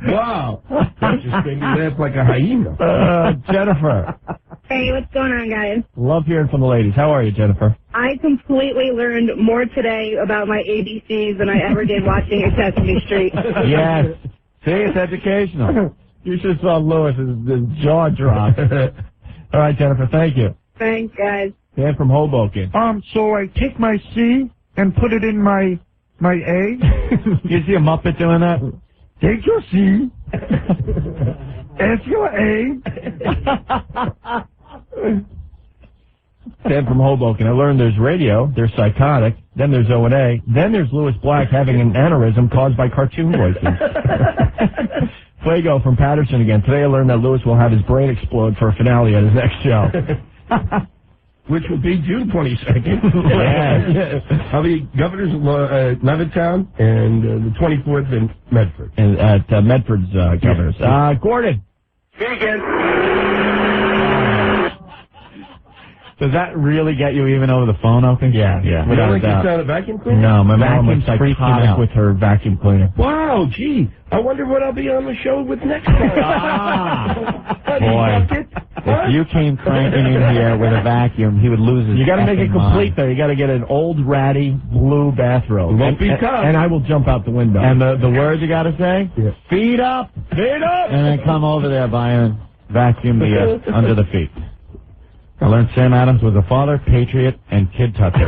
Wow. That just made me laugh like a hyena. Jennifer. Hey, what's going on, guys? Love hearing from the ladies. How are you, Jennifer? I completely learned more today about my ABCs than I ever did watching Sesame Street. Yes. See, it's educational. You should have saw Lewis's jaw drop. All right, Jennifer, thank you. Thanks, guys. Dan from Hoboken. So I take my C and put it in my A. You see a Muppet doing that? Take your C. That's your A. Dan from Hoboken. I learned there's radio, there's psychotic, then there's O&A, then there's Lewis Black having an aneurysm caused by cartoon voices. Fuego from Patterson again. Today I learned that Lewis will have his brain explode for a finale at his next show. Which will be June 22nd. Yeah. I'll be governor's Levittown and the 24th in Medford. And at Medford's governor's. Gordon. Vegan. Does that really get you even over the phone, Opie? Yeah. You don't like the sound of vacuum cleaner? No, my mom was psychotic with her vacuum cleaner. Wow, gee. I wonder what I'll be on the show with next time. Boy. If you came cranking in here with a vacuum, he would lose his. You got to make it complete, though. You got to get an old ratty blue bathrobe. Won't be tough. And I will jump out the window. And the words you got to say? Yeah. Feet up, feet up, and then come over there by and vacuum the under the feet. I learned Sam Adams was a father, patriot, and kid toucher.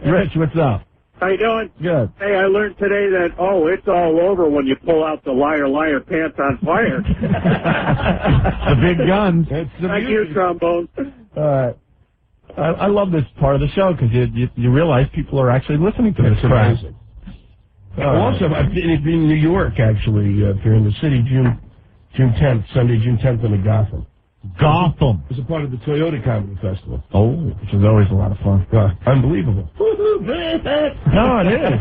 Rich, what's up? How you doing? Good. Hey, I learned today that, it's all over when you pull out the liar, liar, pants on fire. The big guns. Thank you, trombone. All right. I love this part of the show because you realize people are actually listening to this crap. Also, I've been in New York, actually, here in the city, June 10th, Sunday, June 10th in the Gotham. Gotham. It was a part of the Toyota Comedy Festival. Oh, which is always a lot of fun. Unbelievable. No, it is.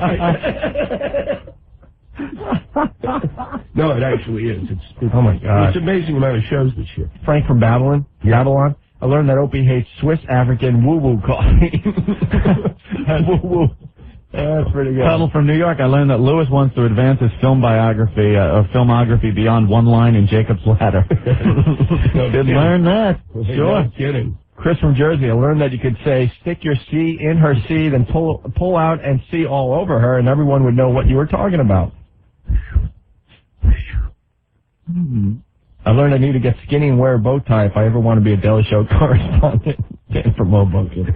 No, it actually is. Oh, my God. It's an amazing amount of shows this year. Frank from Babylon. I learned that Opie hates Swiss African woo-woo coffee. Woo-woo. That's pretty good. Tuttle from New York. I learned that Lewis wants to advance his filmography beyond one line in Jacob's Ladder. Did learn that. Sure. No kidding. Chris from Jersey. I learned that you could say, stick your C in her C, then pull out and C all over her, and everyone would know what you were talking about. I learned I need to get skinny and wear a bow tie if I ever want to be a Daily Show correspondent. Dan from Hoboken.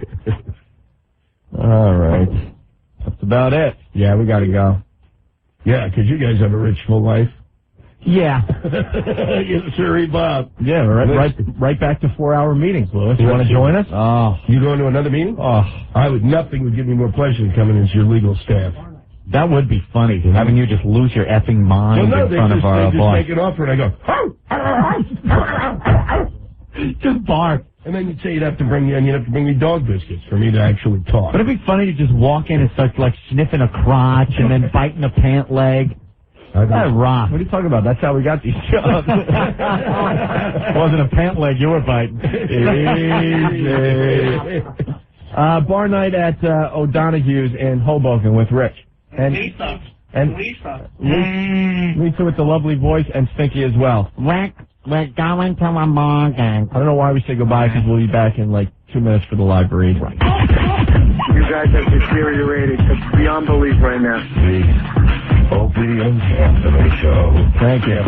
All right. That's about it. Yeah, we got to go. Yeah, because you guys have a rich, full life. Yeah. Yes, sir, Bob. Yeah, right back to 4-hour meetings, Lewis. You want to join us? Oh. You going to another meeting? Oh. Nothing would give me more pleasure than coming as your legal staff. That would be funny, having you just lose your effing mind in front of our boss. They just make an offer and I go, just bark. And then you'd say you'd have to bring me dog biscuits for me to actually talk. Would it be funny to just walk in and start like sniffing a crotch and then biting a pant leg? That rock. What are you talking about? That's how we got these jobs. Wasn't a pant leg you were biting. Easy. Bar night at O'Donoghue's in Hoboken with Rich. And Lisa. Lisa with the lovely voice and Stinky as well. We're going to a morgan. I don't know why we say goodbye because we'll be back in like 2 minutes for the live read. You guys have deteriorated. It's beyond belief right now. The Opie and Anthony Show. Thank you.